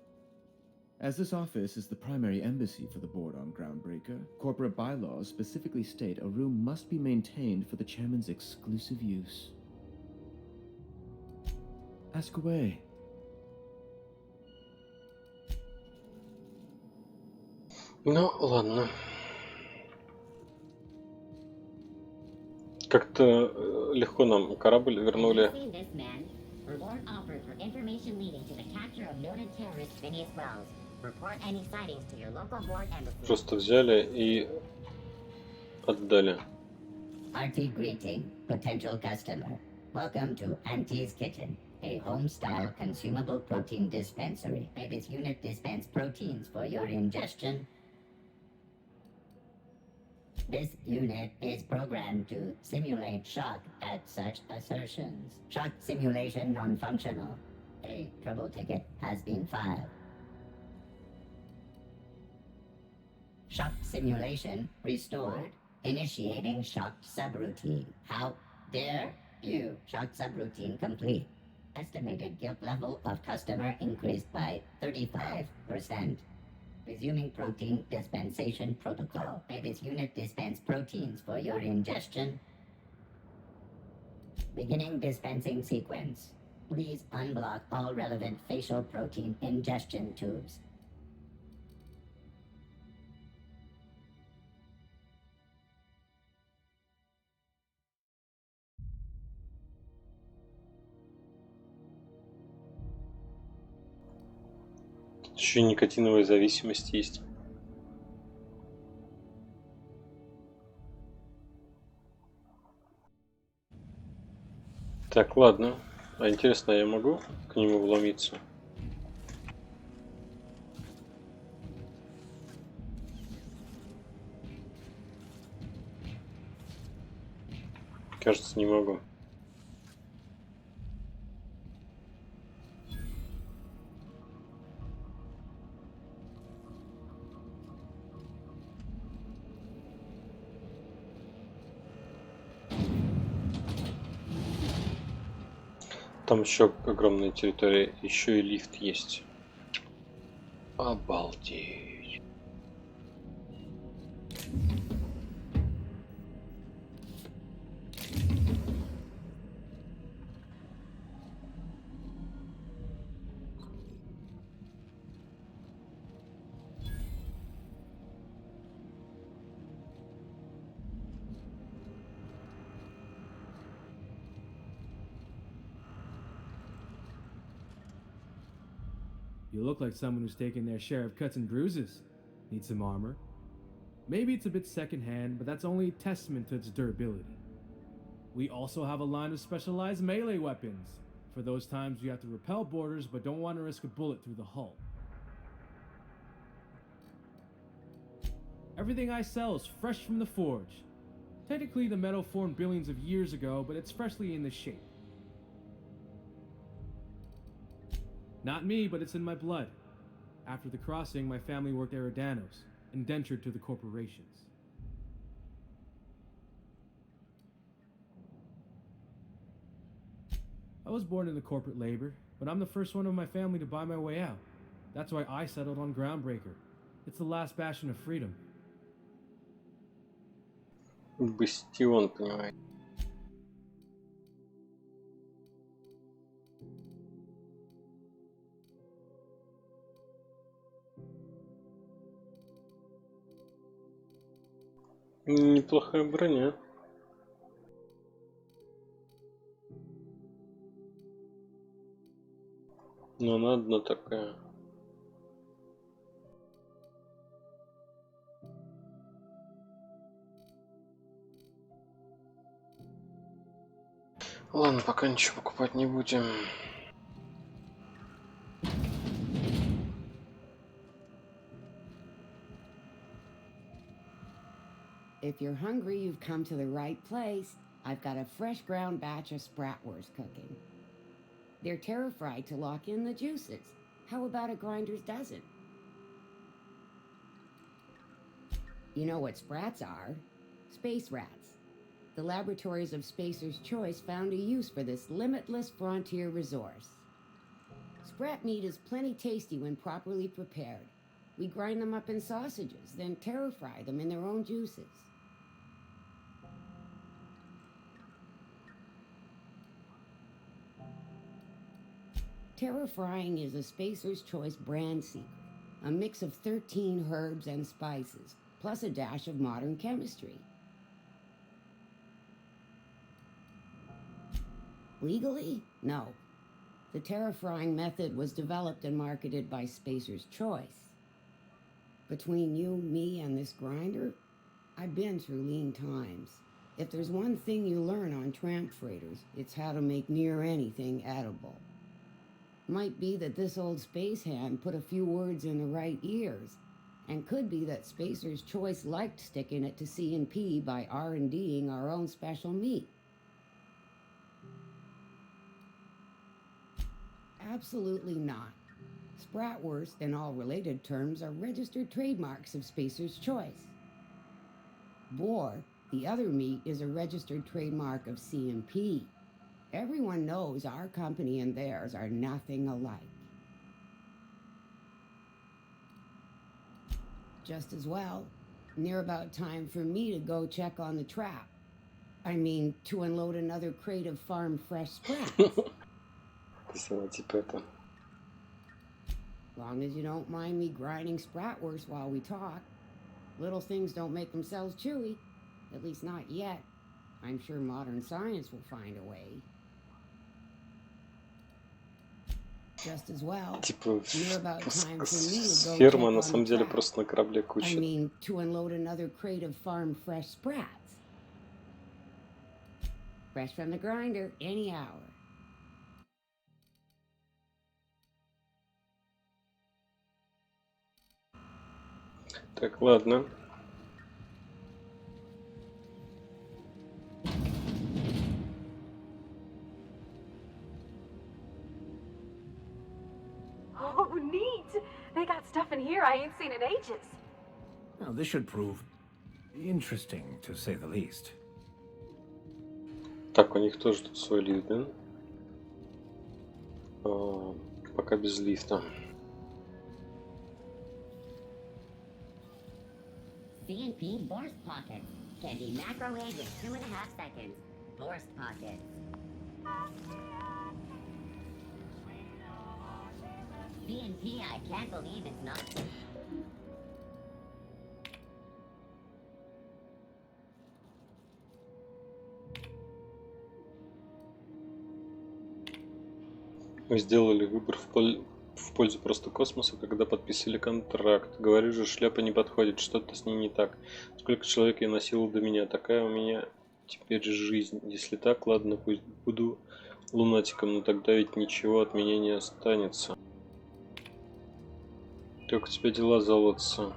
As this office is the primary embassy for the board on Groundbreaker, corporate bylaws specifically state a room must be maintained for the chairman's exclusive use. Ask away. Ну, ладно. Как-то легко нам корабль вернули. Have you seen this man? Reward offered for information leading to the capture of noted terrorist Phineas Wells. Report any sightings to your local board embassy. Просто взяли и отдали. Hearty greeting, potential customer. Welcome to Auntie's Kitchen, a home-style consumable protein dispensary. Baby's unit dispense proteins for your ingestion. This unit is programmed to simulate shock at such assertions. Shock simulation non-functional. A trouble ticket has been filed. Shock simulation restored. Initiating shock subroutine. How dare you? Shock subroutine complete. Estimated guilt level of customer increased by 35%. Resuming protein dispensation protocol. Baby's unit dispense proteins for your ingestion. Beginning dispensing sequence. Please unblock all relevant facial protein ingestion tubes. Еще и никотиновая зависимость есть. Так, ладно. А интересно, я могу к нему вломиться? Кажется, не могу. Там еще огромная территория, еще и лифт есть. Обалдеть. You look like someone who's taken their share of cuts and bruises. Need some armor? Maybe it's a bit secondhand, but that's only a testament to its durability. We also have a line of specialized melee weapons, for those times you have to repel boarders but don't want to risk a bullet through the hull. Everything I sell is fresh from the forge. Technically the metal formed billions of years ago, but it's freshly in the shape. Not me, but it's in my blood. After the crossing, my family worked Eridanos, indentured to the corporations. I was born into corporate labor, but I'm the first one of my family to buy my way out. That's why I settled on Groundbreaker. It's the last bastion of freedom. Бастион, понимаете. Неплохая броня. Но она одна такая. Ладно, пока ничего покупать не будем. If you're hungry, you've come to the right place. I've got a fresh ground batch of spratwurst cooking. They're terra-fried to lock in the juices. How about a grinder's dozen? You know what sprats are? Space rats. the laboratories of Spacer's Choice found a use for this limitless frontier resource. Sprat meat is plenty tasty when properly prepared. We grind them up in sausages, then terror fry them in their own juices. Terror frying is a Spacer's Choice brand secret, a mix of 13 herbs and spices, plus a dash of modern chemistry. Legally? No. The terror frying method was developed and marketed by Spacer's Choice. Between you, me, and this grinder, I've been through lean times. If there's one thing you learn on tramp freighters, it's how to make near anything edible. Might be that this old space hand put a few words in the right ears, and could be that Spacer's Choice liked sticking it to C&P by R&D'ing our own special meat. Absolutely not. Spratwurst and all related terms are registered trademarks of Spacer's Choice. Boar, the other meat, is a registered trademark of C&P. Everyone knows our company and theirs are nothing alike. Just as well, near about time for me to go check on the trap. I mean, to unload another crate of farm fresh sprats. Long as you don't mind me grinding spratwurst while we talk. Little things don't make themselves chewy. At least not yet. I'm sure modern science will find a way. Just as well. Near about time for me to go Ферма на check самом on the деле trap. просто на корабле I куча. mean, to unload another crate of farm fresh sprats. Fresh from the grinder, any hour. Так, ладно. Oh, neat! They got stuff in here I ain't seen in ages. Now, this should prove interesting, to say the least. Так, у них тоже тут свой лифт, да? Пока без лифта. C&P Borst Pockets can be microwaved in 2.5 seconds. Borst Pockets. C&P, I can't believe it's not. Вы сделали выбор в пользу просто космоса, когда подписали контракт. Говорю же, шляпа не подходит, что-то с ней не так. Сколько человек я носил до меня, такая у меня теперь жизнь. Если так, ладно, пусть буду лунатиком, но тогда ведь ничего от меня не останется. Как у тебя дела заводятся?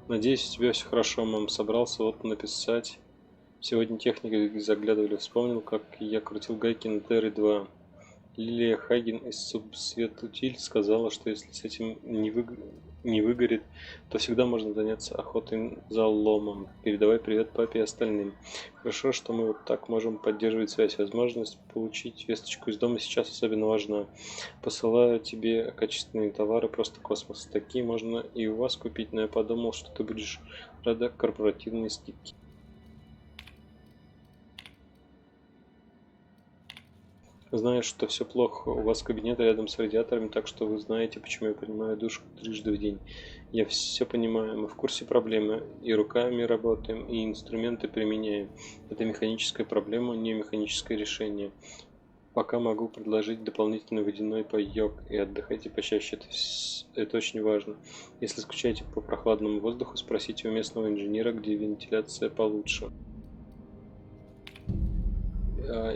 Надеюсь, у тебя все хорошо, мам. Собрался вот написать. Сегодня техники заглядывали, вспомнил, как я крутил гайки на ТР-2. Лилия Хаген из Субсветутиль сказала, что если с этим не выгорит, то всегда можно заняться охотой за ломом. Передавай привет папе и остальным. Хорошо, что мы вот так можем поддерживать связь. Возможность получить весточку из дома сейчас особенно важна. Посылаю тебе качественные товары, просто космос. Такие можно и у вас купить, но я подумал, что ты будешь рада корпоративной скидке. Знаю, что все плохо. У вас кабинет рядом с радиаторами, так что вы знаете, почему я принимаю душ трижды в день. Я все понимаю, мы в курсе проблемы. И руками работаем, и инструменты применяем. Это механическая проблема, не механическое решение. Пока могу предложить дополнительный водяной паёк. И отдыхайте почаще. Это очень важно. Если скучаете по прохладному воздуху, спросите у местного инженера, где вентиляция получше.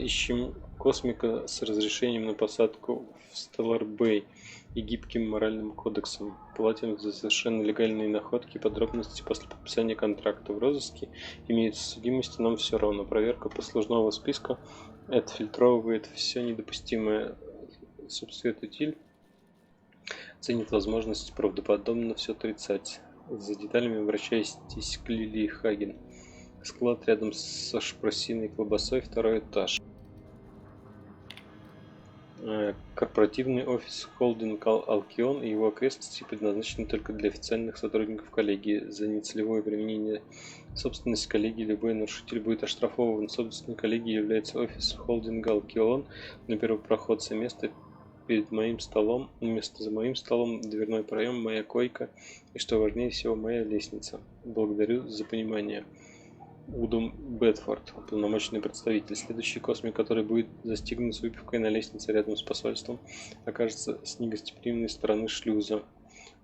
Ищем космика с разрешением на посадку в Stellar Bay и гибким моральным кодексом. Платим за совершенно легальные находки, подробности после подписания контракта. В розыске имеются судимости, нам все равно. Проверка послужного списка отфильтровывает все недопустимое. Субсветутиль ценит возможность правдоподобно все отрицать. За деталями обращайтесь к Лилии Хаген. Склад рядом со шпросиной колбасой, 2-й этаж. Корпоративный офис холдинг Алкион и его окрестности предназначены только для официальных сотрудников коллегии. За нецелевое применение собственности коллегии любой нарушитель будет оштрафован. Собственной коллегией является офис холдинга Алкион. На первый проход с места перед моим столом, место за моим столом, дверной проем, моя койка и, что важнее всего, моя лестница. Благодарю за понимание. Удом Бетфорд, уполномоченный представитель. Следующий космик, который будет застигнут с выпивкой на лестнице рядом с посольством, окажется с негостеприимной стороны шлюза.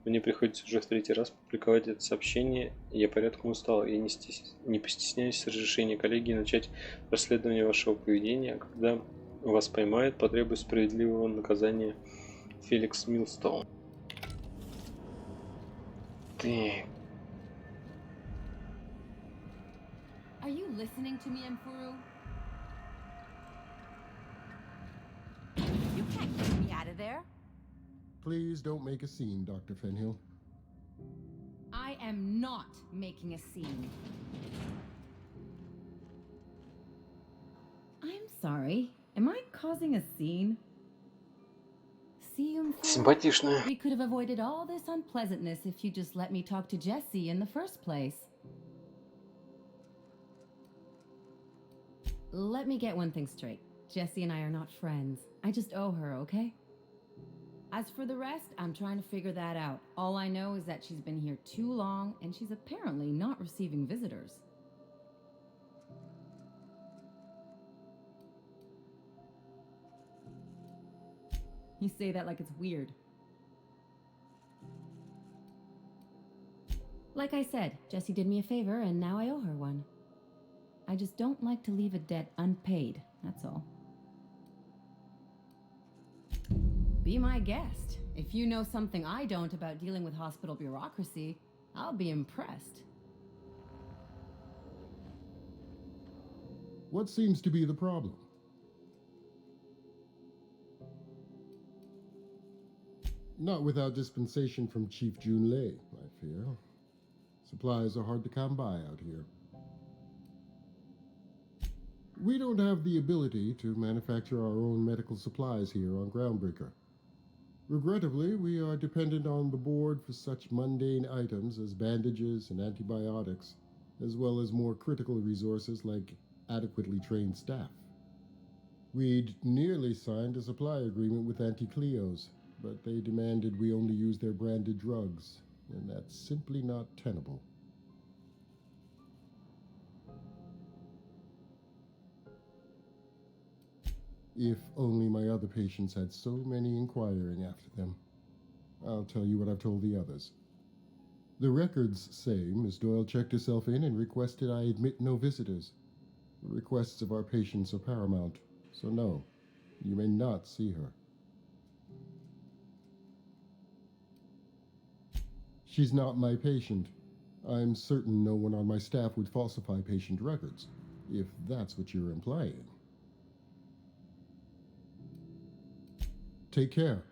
Мне приходится уже в 3-й раз публиковать это сообщение, и я порядком устал. Я не постесняюсь с разрешения коллегии начать расследование вашего поведения, а когда вас поймают, потребую справедливого наказания. Феликс Милстоун. Ты... Are you listening to me, Emperor? You can't get me out of there. Please don't make a scene, Dr. Fenhill. I am not making a scene. I'm sorry. Am I causing a scene? Симпатичная. We could have avoided all this unpleasantness if you just let me talk to Jessie in the first place. Let me get one thing straight. Jessie and I are not friends. I just owe her, okay? As for the rest, I'm trying to figure that out. All I know is that she's been here too long, and she's apparently not receiving visitors. You say that like it's weird. Like I said, Jessie did me a favor, and now I owe her one. I just don't like to leave a debt unpaid, that's all. Be my guest. If you know something I don't about dealing with hospital bureaucracy, I'll be impressed. What seems to be the problem? Not without dispensation from Chief Junlei, I fear. Supplies are hard to come by out here. We don't have the ability to manufacture our own medical supplies here on Groundbreaker. Regrettably, we are dependent on the board for such mundane items as bandages and antibiotics, as well as more critical resources like adequately trained staff. We'd nearly signed a supply agreement with Anti-Cleos, but they demanded we only use their branded drugs, and that's simply not tenable. If only my other patients had so many inquiring after them. I'll tell you what I've told the others. The records say Miss Doyle checked herself in and requested I admit no visitors. The requests of our patients are paramount, so no, you may not see her. She's not my patient. I'm certain no one on my staff would falsify patient records, if that's what you're implying. Take care.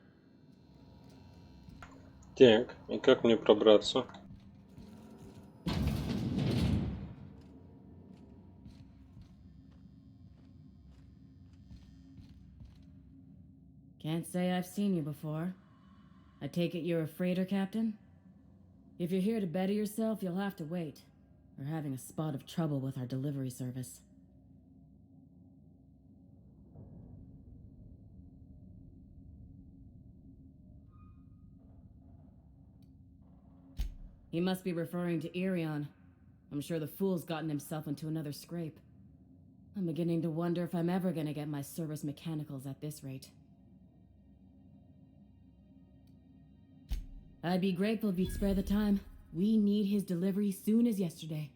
Так, и как мне пробраться? Can't say I've seen you before. I take it you're a freighter captain? If you're here to better yourself, you'll have to wait. We're having a spot of trouble with our delivery service. He must be referring to Irion. I'm sure the fool's gotten himself into another scrape. I'm beginning to wonder if I'm ever gonna get my service mechanicals at this rate. I'd be grateful if you'd spare the time. We need his delivery soon as yesterday.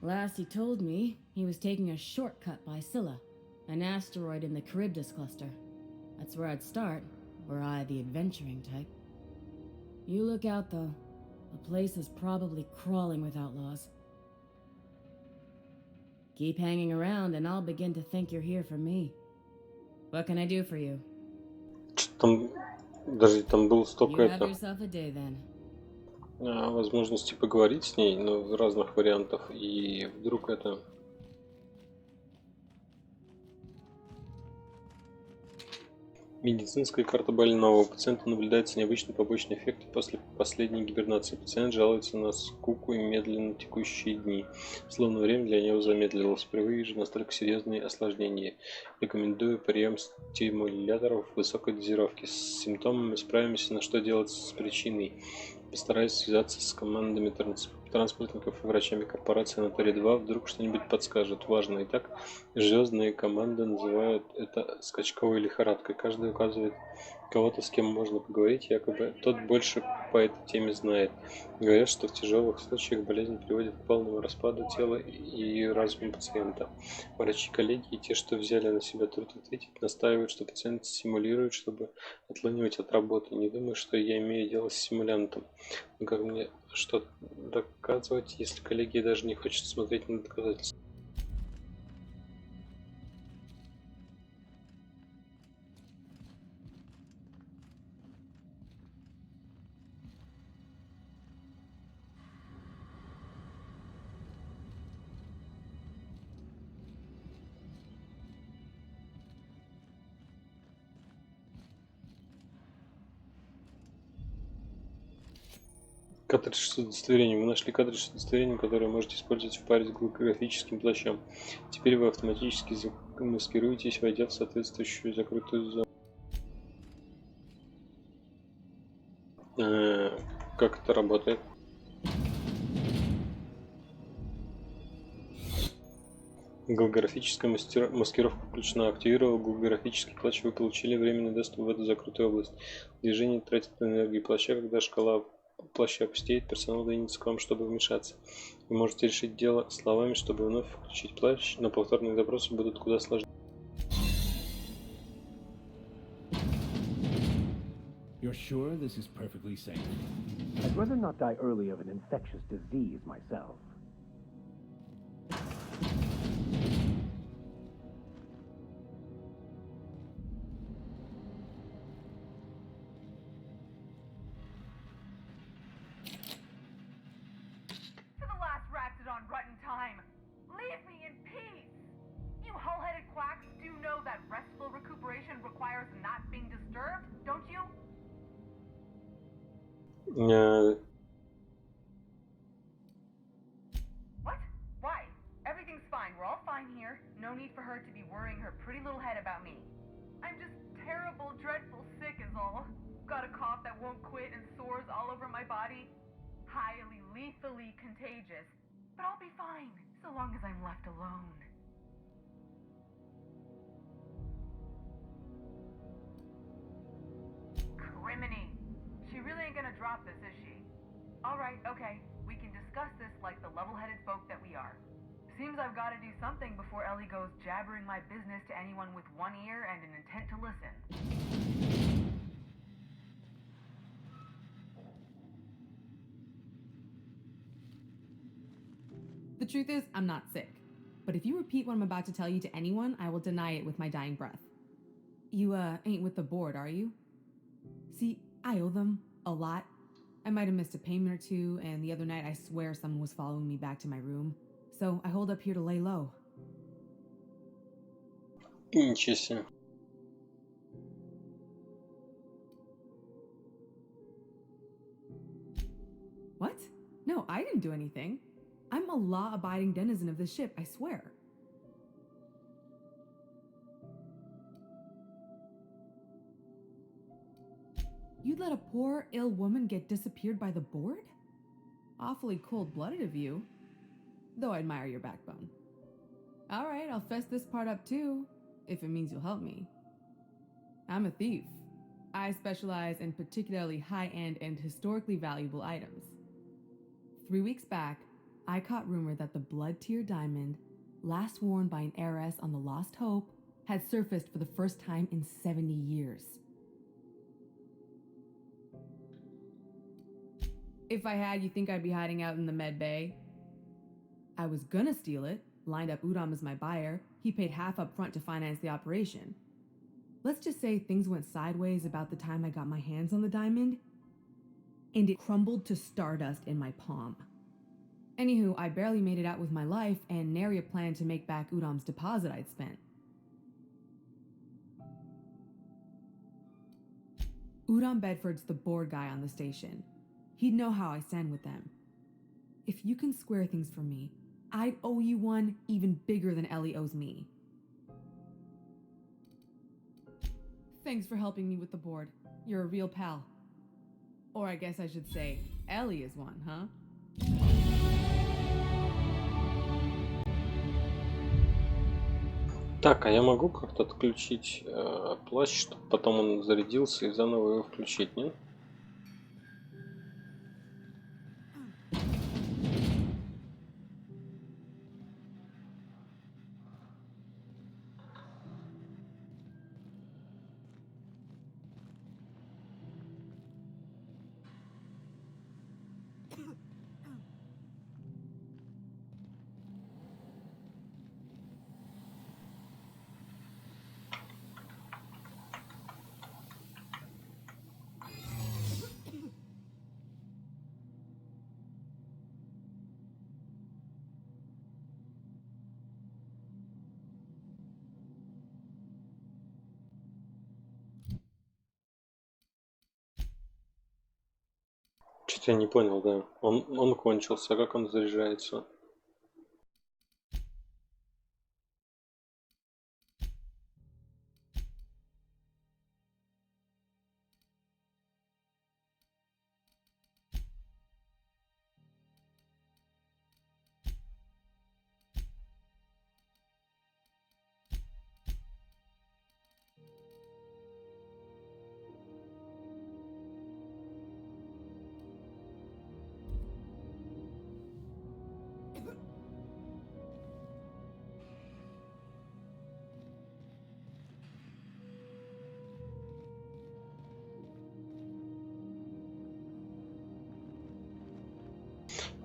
Last he told me, he was taking a shortcut by Scylla, an asteroid in the Charybdis cluster. That's where I'd start, were I the adventuring type. You look out, though. The place is probably crawling with outlaws. Keep hanging around and I'll begin to think you're here for me. What can I do for you? Там, даже там было столько You have это. yourself a day then. возможности поговорить с ней, но в разных вариантах, и вдруг это... Медицинская карта больного. У пациента наблюдается необычный побочный эффект после последней гибернации. Пациент жалуется на скуку и медленно текущие дни, словно время для него замедлилось. Впервые вижу настолько серьезные осложнения. Рекомендую прием стимуляторов высокой дозировки. С симптомами справимся, но что делать с причиной? Постараюсь связаться с командами транспортников и врачами корпорации Анатолий 2. Вдруг что-нибудь подскажут. Важно. Итак, звездные команды называют это скачковой лихорадкой. Каждый указывает кого-то, с кем можно поговорить, якобы тот больше по этой теме знает. Говорят, что в тяжелых случаях болезнь приводит к полному распаду тела и разума пациента. Врачи-коллеги и те, что взяли на себя труд ответить, настаивают, что пациент симулирует, чтобы отлынивать от работы. Не думаю, что я имею дело с симулянтом. Но как мне что доказывать, если коллеги даже не хочет смотреть на доказательства? Картридж с удостоверением. Вы нашли картридж с удостоверением, которое можете использовать в паре с голографическим плащом. Теперь вы автоматически замаскируетесь, войдя в соответствующую закрытую зону. Как это работает? Голографическая маскировка включена. Активировав голографический плащ, вы получили временный доступ в эту закрытую область. Движение тратит энергию плаща. Когда шкала плаща пустеет, персонал двинется к вам, чтобы вмешаться. Вы можете решить дело словами, чтобы вновь включить плащ, но повторные запросы будут куда сложнее. You're sure this is perfectly safe? I'd rather not die early of an infectious disease myself. For the last Ratsidon Rutton time, leave me in peace! You hull-headed quacks do know that restful recuperation requires not being disturbed, don't you? What? Why? Everything's fine. We're all fine here. No need for her to be worrying her pretty little head about me. I'm just terrible, dreadful sick is all. Got a cough that won't quit and sores all over my body. Highly, lethally contagious. But I'll be fine, so long as I'm left alone. Criminy. She really ain't gonna drop this, is she? Alright, okay. We can discuss this like the level-headed folk that we are. Seems I've gotta do something before Ellie goes jabbering my business to anyone with one ear and an intent to listen. The truth is, I'm not sick. But if you repeat what I'm about to tell you to anyone, I will deny it with my dying breath. You, ain't with the board, are you? See, I owe them a lot. I might have missed a payment or two, and the other night I swear someone was following me back to my room. So I hold up here to lay low. Ничего себе. What? No, I didn't do anything. I'm a law-abiding denizen of this ship, I swear. You'd let a poor, ill woman get disappeared by the board? Awfully cold-blooded of you. Though I admire your backbone. Alright, I'll fess this part up too, if it means you'll help me. I'm a thief. I specialize in particularly high-end and historically valuable items. 3 weeks back, I caught rumor that the blood tier diamond, last worn by an heiress on the Lost Hope, had surfaced for the first time in 70 years. If I had, you think I'd be hiding out in the med bay? I was gonna steal it, lined up Udam as my buyer. He paid half up front to finance the operation. Let's just say things went sideways about the time I got my hands on the diamond. and it crumbled to stardust in my palm. Anywho, I barely made it out with my life, and nary a plan to make back Udam's deposit I'd spent. Udam Bedford's the board guy on the station. He'd know how I stand with them. If you can square things for me, I'd owe you one even bigger than Ellie owes me. Thanks for helping me with the board. You're a real pal. Or I guess I should say, Ellie is one, huh? Так, а я могу как-то отключить плащ, чтобы потом он зарядился и заново его включить, нет? Что-то я не понял, да. Он кончился, а как он заряжается?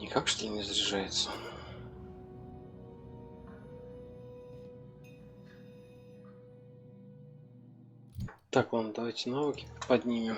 Никак что ли не заряжается? Так, ладно, давайте навыки поднимем.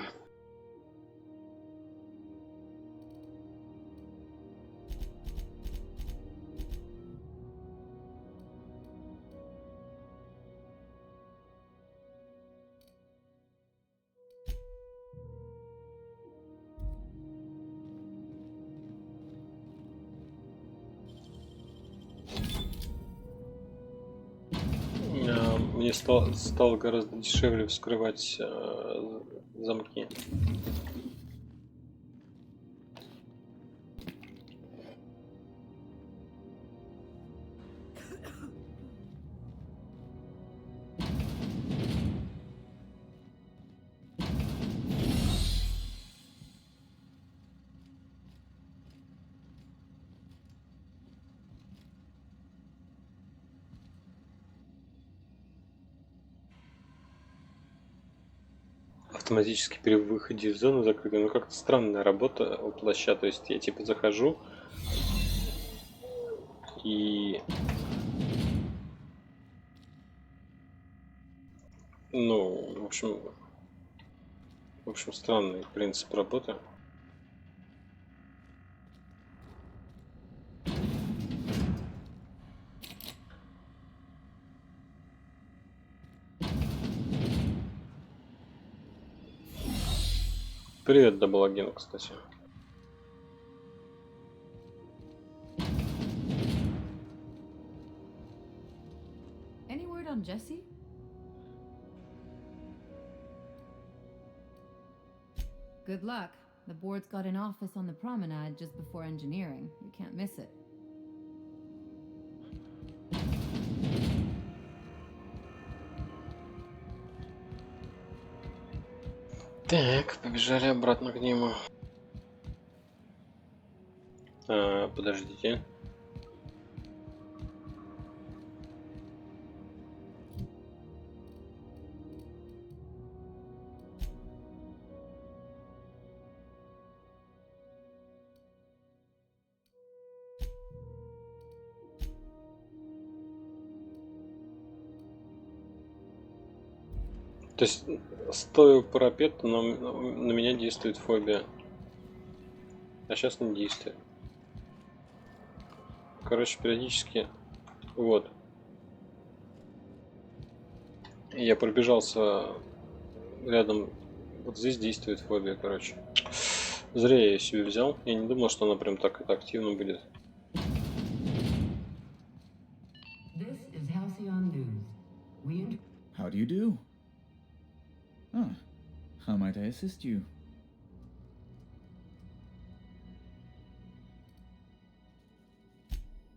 Мне стало гораздо дешевле вскрывать замки. Автоматически при выходе из зоны закрытой. Ну как-то странная работа у плаща. То есть я типа захожу и ну, в общем странный принцип работы. Привет, Даблоген, кстати. Any word on Jesse? Good luck. The board's got an office on the promenade just before engineering. You can't miss it. Так, побежали обратно к нему. Подождите. То есть, стоя у парапета, на меня действует фобия. А сейчас не действует. Короче, периодически... Вот. Я пробежался рядом. Вот здесь действует фобия, короче. Зря я ее себе взял. Я не думал, что она прям так это активно будет. How do you do? Ah, how might I assist you?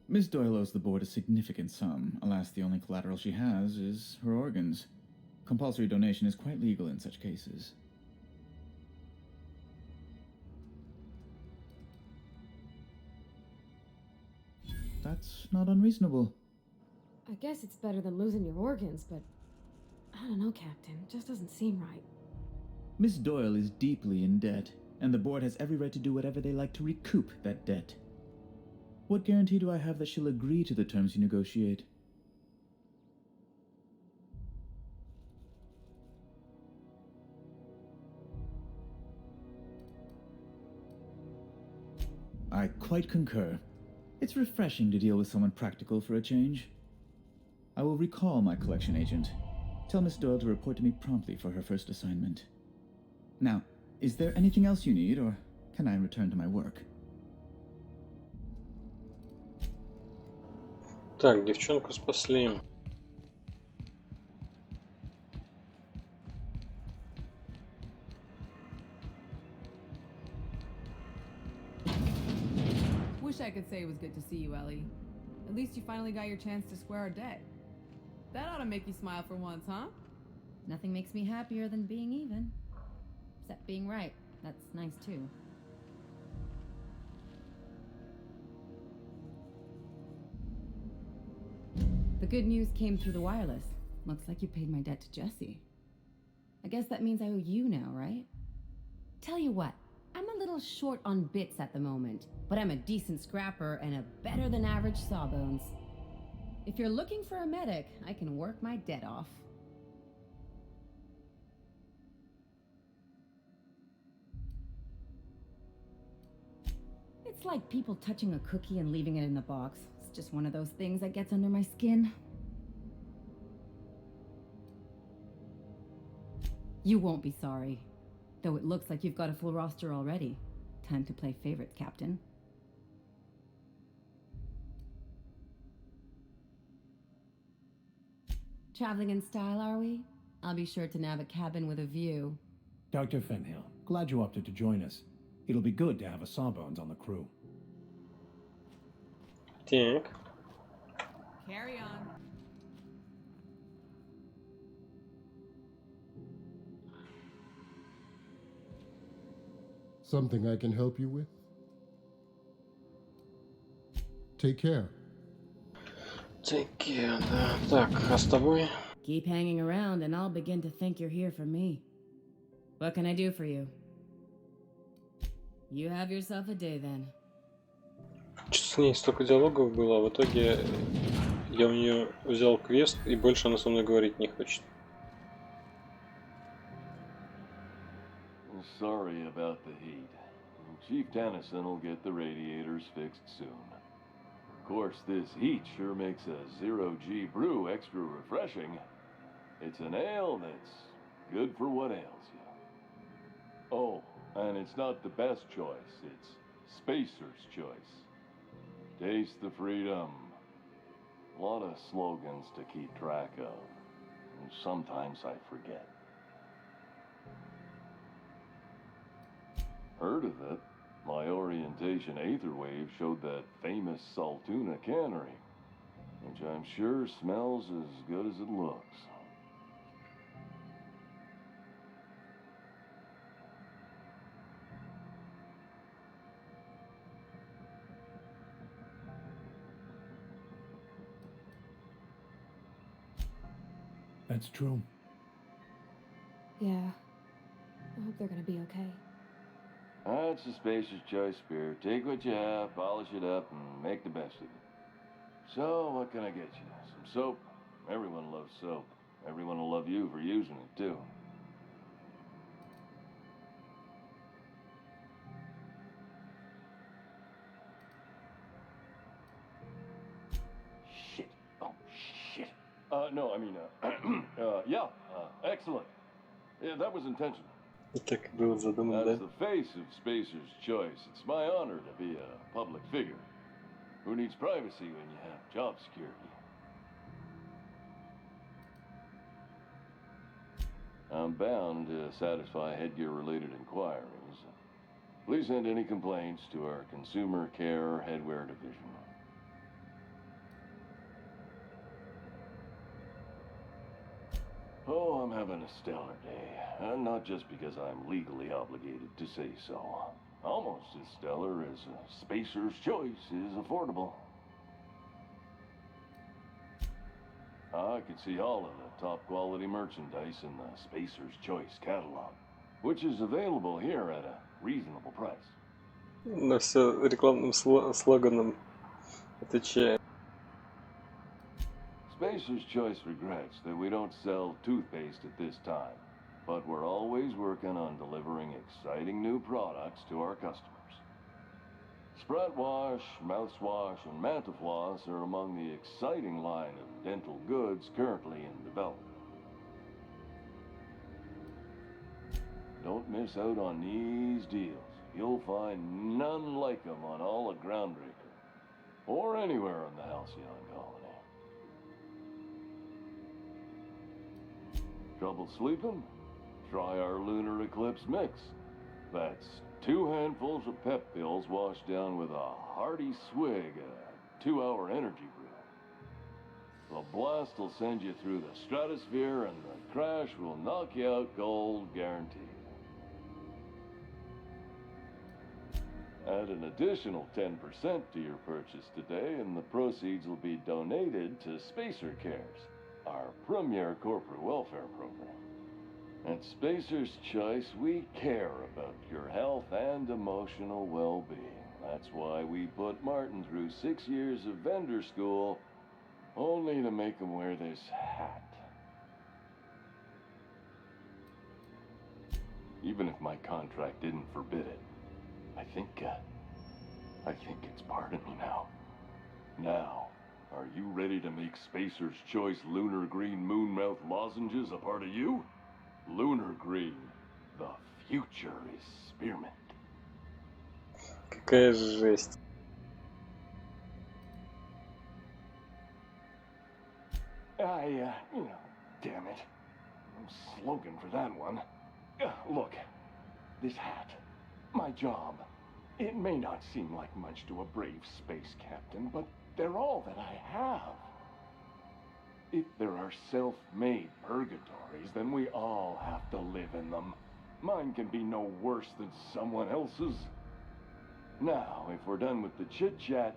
Miss Doyle owes the board a significant sum. Alas, the only collateral she has is her organs. Compulsory donation is quite legal in such cases. That's not unreasonable. I guess it's better than losing your organs, but I don't know, Captain. It just doesn't seem right. Miss Doyle is deeply in debt, and the board has every right to do whatever they like to recoup that debt. What guarantee do I have that she'll agree to the terms you negotiate? I quite concur. It's refreshing to deal with someone practical for a change. I will recall my collection agent. Tell Miss Doyle to report to me promptly for her first assignment. Now, is there anything else you need, or can I return to my work? Так, девчонку спасли. Wish I could say it was good to see you, Ellie. At least you finally got your chance to square our debt. That ought to make you smile for once, huh? Nothing makes me happier than being even. Except being right. That's nice too. The good news came through the wireless. Looks like you paid my debt to Jesse. I guess that means I owe you now, right? Tell you what, I'm a little short on bits at the moment, but I'm a decent scrapper and a better than average sawbones. If you're looking for a medic, I can work my debt off. It's like people touching a cookie and leaving it in the box. It's just one of those things that gets under my skin. You won't be sorry. Though it looks like you've got a full roster already. Time to play favorites, Captain. Traveling in style, are we? I'll be sure to nab a cabin with a view. Dr. Fenhill, glad you opted to join us. It'll be good to have a Sawbones on the crew. Так. Carry on. Something I can help you with? Take care. Take care, да. Так, а с тобой? Keep hanging around and I'll begin to think you're here for me. What can I do for you? You have yourself a day then. Что-то с ней столько диалогов было, а в итоге я у нее взял квест, и больше она со мной говорить не хочет. Sorry about the heat. Chief Tennyson will get the radiators fixed soon. Of course, this heat sure makes a zero-G brew extra refreshing. It's an ale that's good for what ails you. Oh, and it's not the best choice, it's Spacer's choice. Taste the freedom. A lot of slogans to keep track of. And sometimes I forget. Heard of it? My orientation aetherwave showed that famous Saltuna cannery, which I'm sure smells as good as it looks. That's true. Yeah. I hope they're gonna be okay. That's a spacious choice, Spear. Take what you have, polish it up, and make the best of it. So, what can I get you? Some soap? Everyone loves soap. Everyone will love you for using it, too. No, I mean, yeah, excellent. Yeah, that was intentional. Так и было задумано, As да? the face of Spacer's Choice, it's my honor to be a public figure. Who needs privacy when you have job security? I'm bound to satisfy headgear-related inquiries. Please send any complaints to our Consumer Care Headwear Division. Oh, I'm having a stellar day. And not just because I'm legally obligated to say so. Almost as stellar as Spacer's Choice is affordable. I could see all of the top quality merchandise in the Spacer's Choice catalog, which is available here at a reasonable price. На все рекламным слоганом отвечает. Spacer's Choice regrets that we don't sell toothpaste at this time, but we're always working on delivering exciting new products to our customers. Sprat Wash, Mouthwash, and Mantafloss are among the exciting line of dental goods currently in development. Don't miss out on these deals. You'll find none like them on all of Groundbreaker, or anywhere in the Halcyon Colony. Trouble sleeping? Try our Lunar Eclipse Mix. That's 2 handfuls of pep pills washed down with a hearty swig of 2-hour energy brew. The blast will send you through the stratosphere and the crash will knock you out cold, guaranteed. Add an additional 10% to your purchase today and the proceeds will be donated to Spacer Cares, our premier corporate welfare program. At Spacer's Choice, we care about your health and emotional well-being. That's why we put Martin through 6 years of vendor school, only to make him wear this hat. Even if my contract didn't forbid it, I think it's part of me now. Now, are you ready to make Spacer's Choice Lunar Green Moonmouth lozenges a part of you? Lunar Green. The future is spearmint. Какая жесть. Damn it. No slogan for that one. Look, this hat, my job. It may not seem like much to a brave space captain, but they're all that I have. If there are self-made purgatories, then we all have to live in them. Mine can be no worse than someone else's. Now, if we're done with the chit-chat,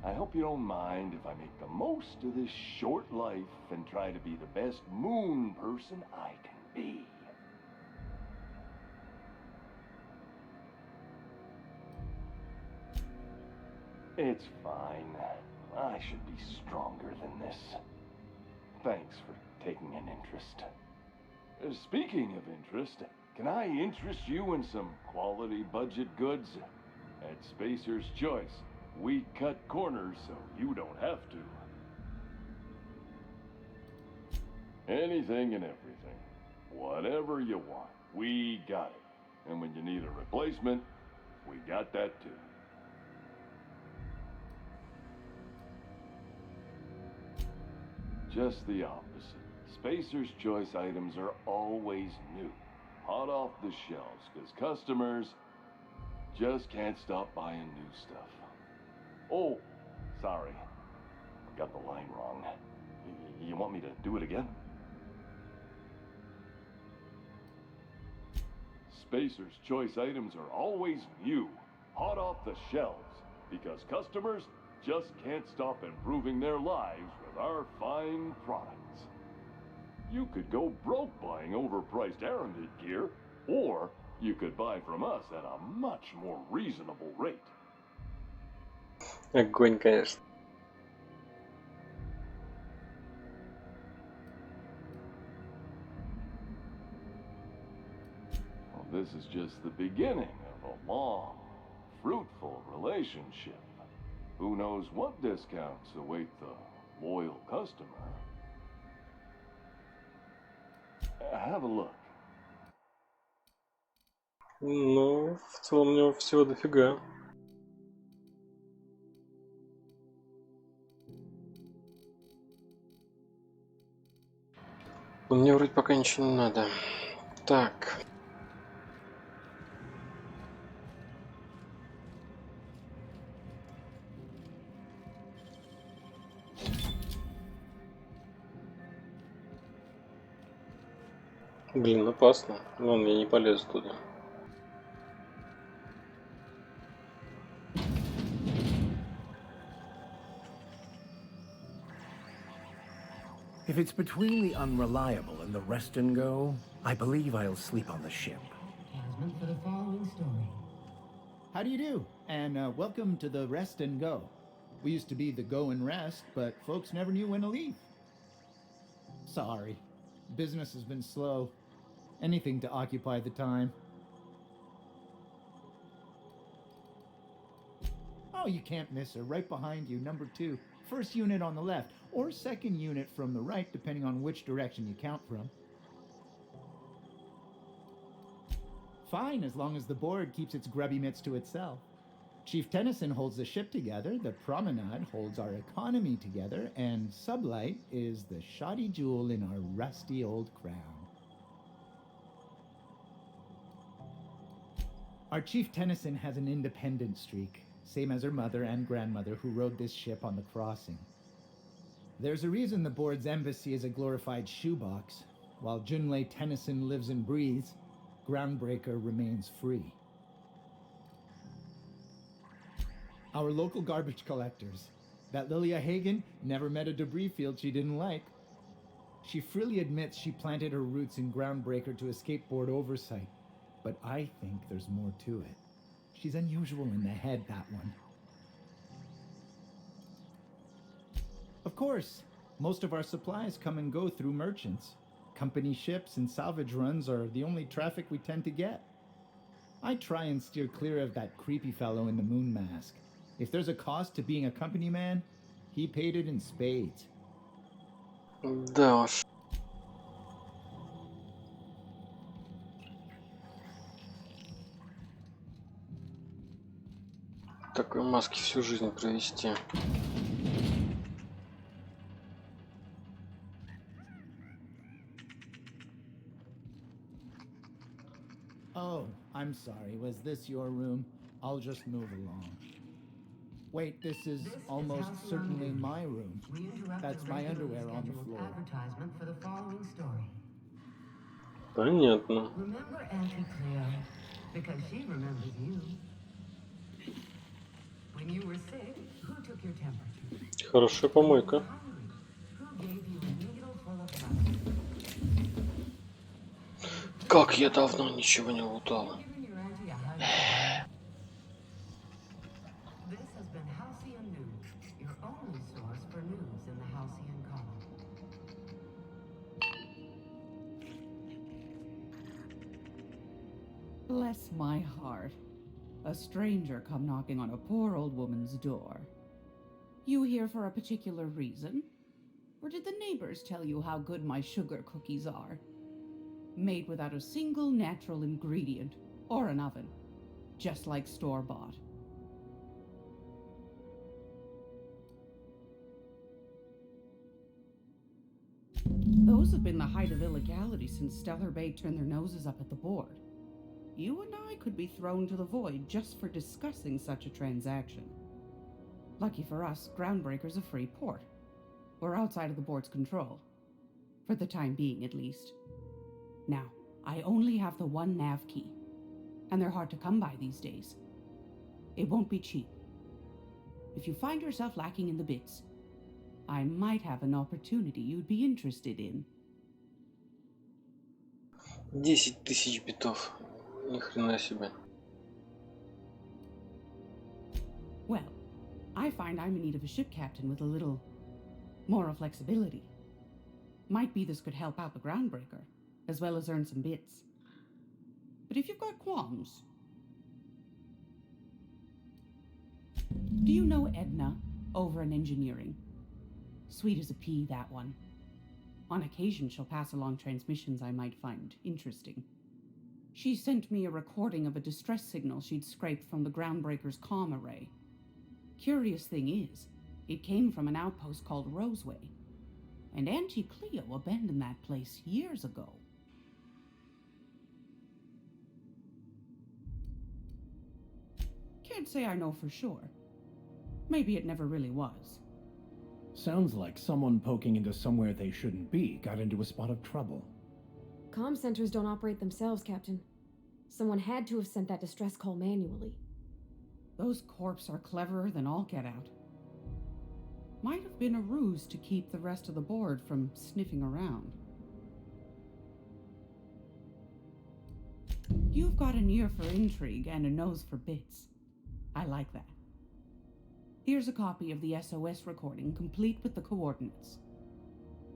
I hope you don't mind if I make the most of this short life and try to be the best moon person I can be. It's fine. I should be stronger than this. Thanks for taking an interest. Speaking of interest, can I interest you in some quality budget goods? At Spacer's Choice, we cut corners so you don't have to. Anything and everything. Whatever you want, we got it. And when you need a replacement, we got that too. Just the opposite. Spacer's Choice items are always new, hot off the shelves, because customers just can't stop buying new stuff. Oh, sorry. Got the line wrong. You want me to do it again? Spacer's Choice items are always new, hot off the shelves, because customers just can't stop improving their lives with our fine products. You could go broke buying overpriced Aramid gear, or you could buy from us at a much more reasonable rate. Огонь, конечно. Well, this is just the beginning of a long, fruitful relationship. Who knows what discounts await the loyal customer? Have a look. Ну, в целом у него всего дофига. Но мне вроде пока ничего не надо. Так. Блин, опасно. Ладно, я не полезу туда. If it's between the unreliable and the rest and go, I believe I'll sleep on the ship. For the following story. How do you do? And welcome to the Rest and Go. We used to be the Go and Rest, but folks never knew when to leave. Sorry. Business has been slow. Anything to occupy the time. Oh, you can't miss her. Right behind you, number 2. First unit on the left, or second unit from the right, depending on which direction you count from. Fine, as long as the board keeps its grubby mitts to itself. Chief Tennyson holds the ship together, the Promenade holds our economy together, and Sublight is the shoddy jewel in our rusty old crown. Our Chief Tennyson has an independent streak, same as her mother and grandmother who rode this ship on the crossing. There's a reason the board's embassy is a glorified shoebox. While Junlei Tennyson lives and breathes, Groundbreaker remains free. Our local garbage collectors. That Lilia Hagen never met a debris field she didn't like. She freely admits she planted her roots in Groundbreaker to escape board oversight. But I think there's more to it. She's unusual in the head, that one. Of course, most of our supplies come and go through merchants. Company ships and salvage runs are the only traffic we tend to get. I try and steer clear of that creepy fellow in the moon mask. If there's a cost to being a company man, he paid it in spades. Да уж. Такой маски всю жизнь провести. Oh, I'm sorry. Was this your room? I'll just move along. Wait, this is almost certainly my room. That's my underwear on the floor. Advertisement for the following story. Понятно. Remember Auntie Cleo? Because she remembers you. When you were sick, who took your temperature? Хорошая помойка. Who gave you a needle full of pus? Как я давно ничего не лутал. This has been Halcyon News, your only source for news in the Halcyon column. Bless my heart. A stranger come knocking on a poor old woman's door. You here for a particular reason? Or did the neighbors tell you how good my sugar cookies are? Made without a single natural ingredient or an oven, just like store-bought. Those have been the height of illegality since Stellar Bay turned their noses up at the board. You and I could be thrown to the void just for discussing such a transaction. Lucky for us, Groundbreaker's a free port. We're outside of the board's control. For the time being, at least. Now, I only have the one nav key. And they're hard to come by these days. It won't be cheap. If you find yourself lacking in the bits, I might have an opportunity you'd be interested in. 10 000 битов. Ни хрена себе. Well, I find I'm in need of a ship captain with a little moral flexibility. Might be this could help out the Groundbreaker, as well as earn some bits. But if you've got qualms... Do you know Edna over in engineering? Sweet as a pea, that one. On occasion, she'll pass along transmissions I might find interesting. She sent me a recording of a distress signal she'd scraped from the Groundbreaker's comm array. Curious thing is, it came from an outpost called Roseway, and Auntie Cleo abandoned that place years ago. Can't say I know for sure. Maybe it never really was. Sounds like someone poking into somewhere they shouldn't be got into a spot of trouble. Comm centers don't operate themselves, Captain. Someone had to have sent that distress call manually. Those corps are cleverer than all get out. Might have been a ruse to keep the rest of the board from sniffing around. You've got an ear for intrigue and a nose for bits. I like that. Here's a copy of the SOS recording, complete with the coordinates.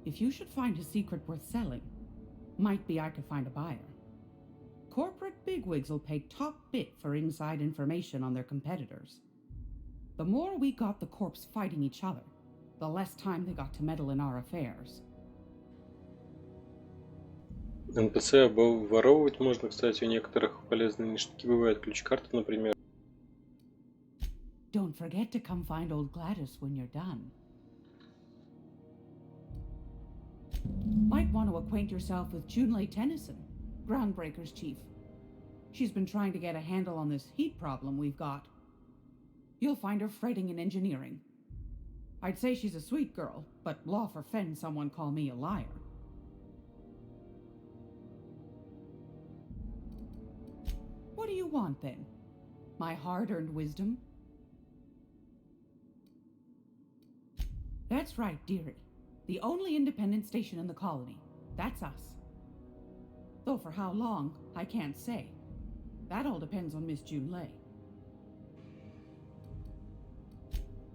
If you should find a secret worth selling, might be I could find a buyer. Corporate bigwigs will pay top bit for inside information on their competitors. The more we got the corps fighting each other, the less time they got to meddle in our affairs. НПЦ обворовывать можно, кстати, у некоторых полезные ништяки бывают. Ключ-карты, например. Don't forget to come find old Gladys when you're done. Might want to acquaint yourself with Junlei Tennyson, Groundbreaker's chief. She's been trying to get a handle on this heat problem we've got. You'll find her fretting in engineering. I'd say she's a sweet girl, but law forfend someone call me a liar. What do you want, then? My hard-earned wisdom? That's right, dearie. The only independent station in the colony. That's us. Though for how long, I can't say. That all depends on Miss Junlei.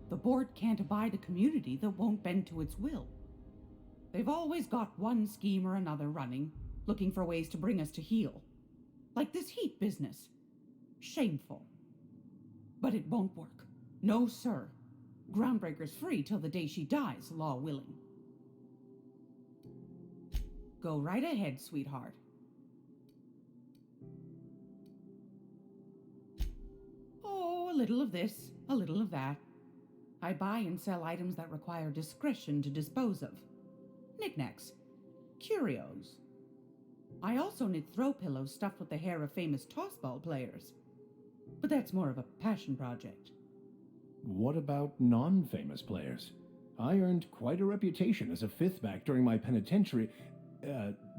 The board can't abide a community that won't bend to its will. They've always got one scheme or another running, looking for ways to bring us to heel. Like this heat business. Shameful. But it won't work. No, sir. Groundbreaker's free till the day she dies, law willing. Go right ahead, sweetheart. Oh, a little of this, a little of that. I buy and sell items that require discretion to dispose of. Knickknacks. Curios. I also knit throw pillows stuffed with the hair of famous tossball players. But that's more of a passion project. What about non-famous players? I earned quite a reputation as a fifth back during my penitentiary,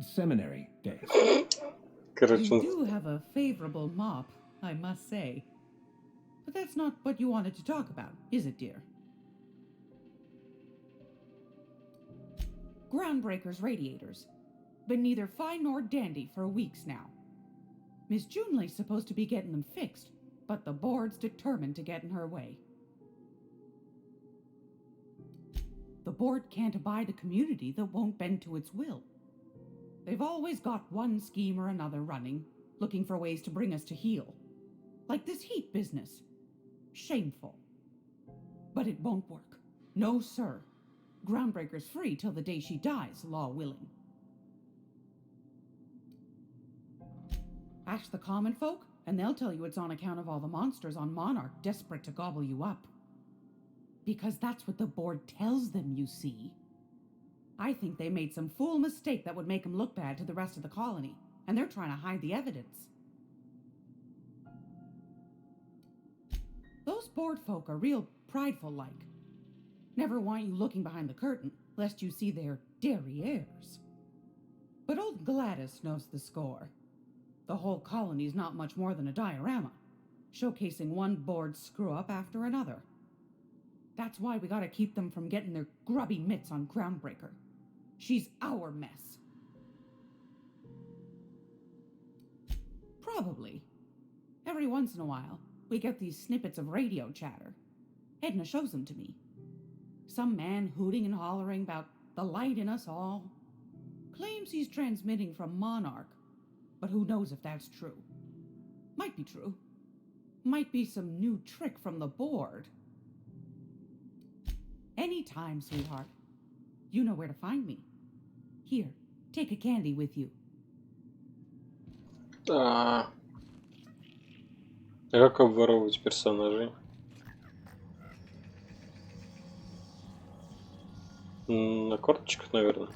seminary days. You do have a favorable mop, I must say. But that's not what you wanted to talk about, is it, dear? Groundbreaker's radiators. Been neither fine nor dandy for weeks now. Miss Junlei's supposed to be getting them fixed, but the board's determined to get in her way. The board can't abide a community that won't bend to its will. They've always got one scheme or another running, looking for ways to bring us to heel. Like this heat business. Shameful. But it won't work. No, sir. Groundbreaker's free till the day she dies, law willing. Ask the common folk, and they'll tell you it's on account of all the monsters on Monarch desperate to gobble you up. Because that's what the board tells them, you see. I think they made some fool mistake that would make them look bad to the rest of the colony, and they're trying to hide the evidence. Those board folk are real prideful-like. Never want you looking behind the curtain, lest you see their derrieres. But old Gladys knows the score. The whole colony's not much more than a diorama, showcasing one board screw-up after another. That's why we gotta keep them from getting their grubby mitts on Groundbreaker. She's our mess. Probably. Every once in a while, we get these snippets of radio chatter. Edna shows them to me. Some man hooting and hollering about the light in us all. Claims he's transmitting from Monarch, but who knows if that's true. Might be true. Might be some new trick from the board. Anytime, sweetheart. You know where to find me. Here, take a candy with you. А как обворовывать персонажей? На корточках, наверное.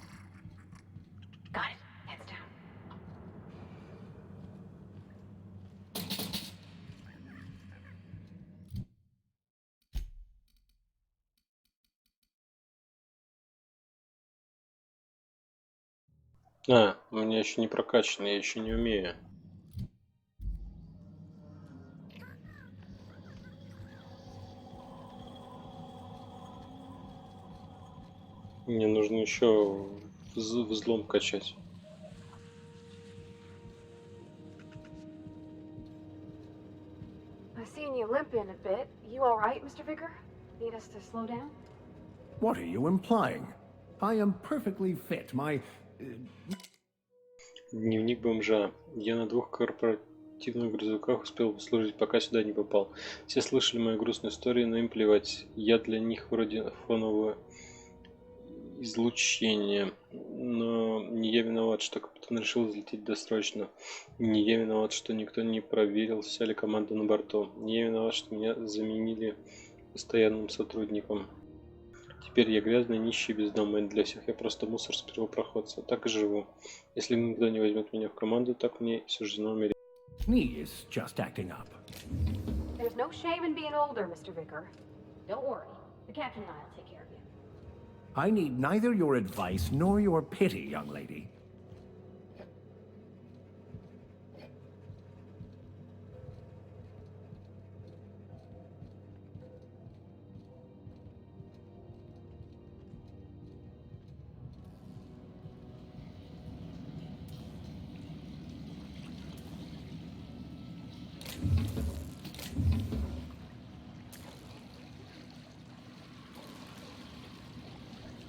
Got it. Heads down. У меня еще не прокачано, я еще не умею. Мне нужно еще взлом качать. I've seen you limping a bit. You all right, Mr. Vicker? Need us to slow down? What are you implying? I am perfectly fit. Дневник бомжа. Я на 2 корпоративных грузовиках успел послужить, пока сюда не попал. Все слышали мою грустную историю, но им плевать. Я для них вроде фонового излучения. Но не я виноват, что капитан решил взлететь досрочно. Не я виноват, что никто не проверил, вся ли команда на борту. Не я виноват, что меня заменили постоянным сотрудником. Теперь я грязный, нищий, бездомный. Для всех я просто мусор с первопроходца. Так и живу. Если никто не возьмет меня в команду, так мне суждено умереть. Is just acting up. There's no shame in being older, Mr. Vicker. Don't worry. The captain and I'll take care of you. I need neither your advice nor your pity, young lady.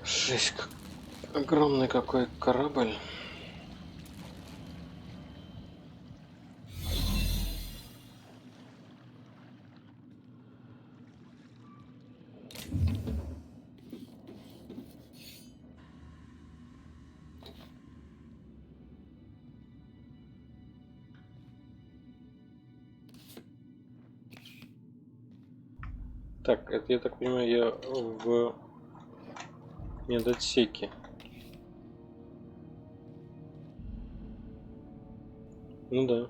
Жесть, огромный какой корабль. Так, это, я так понимаю, я в медотсеке. Ну да.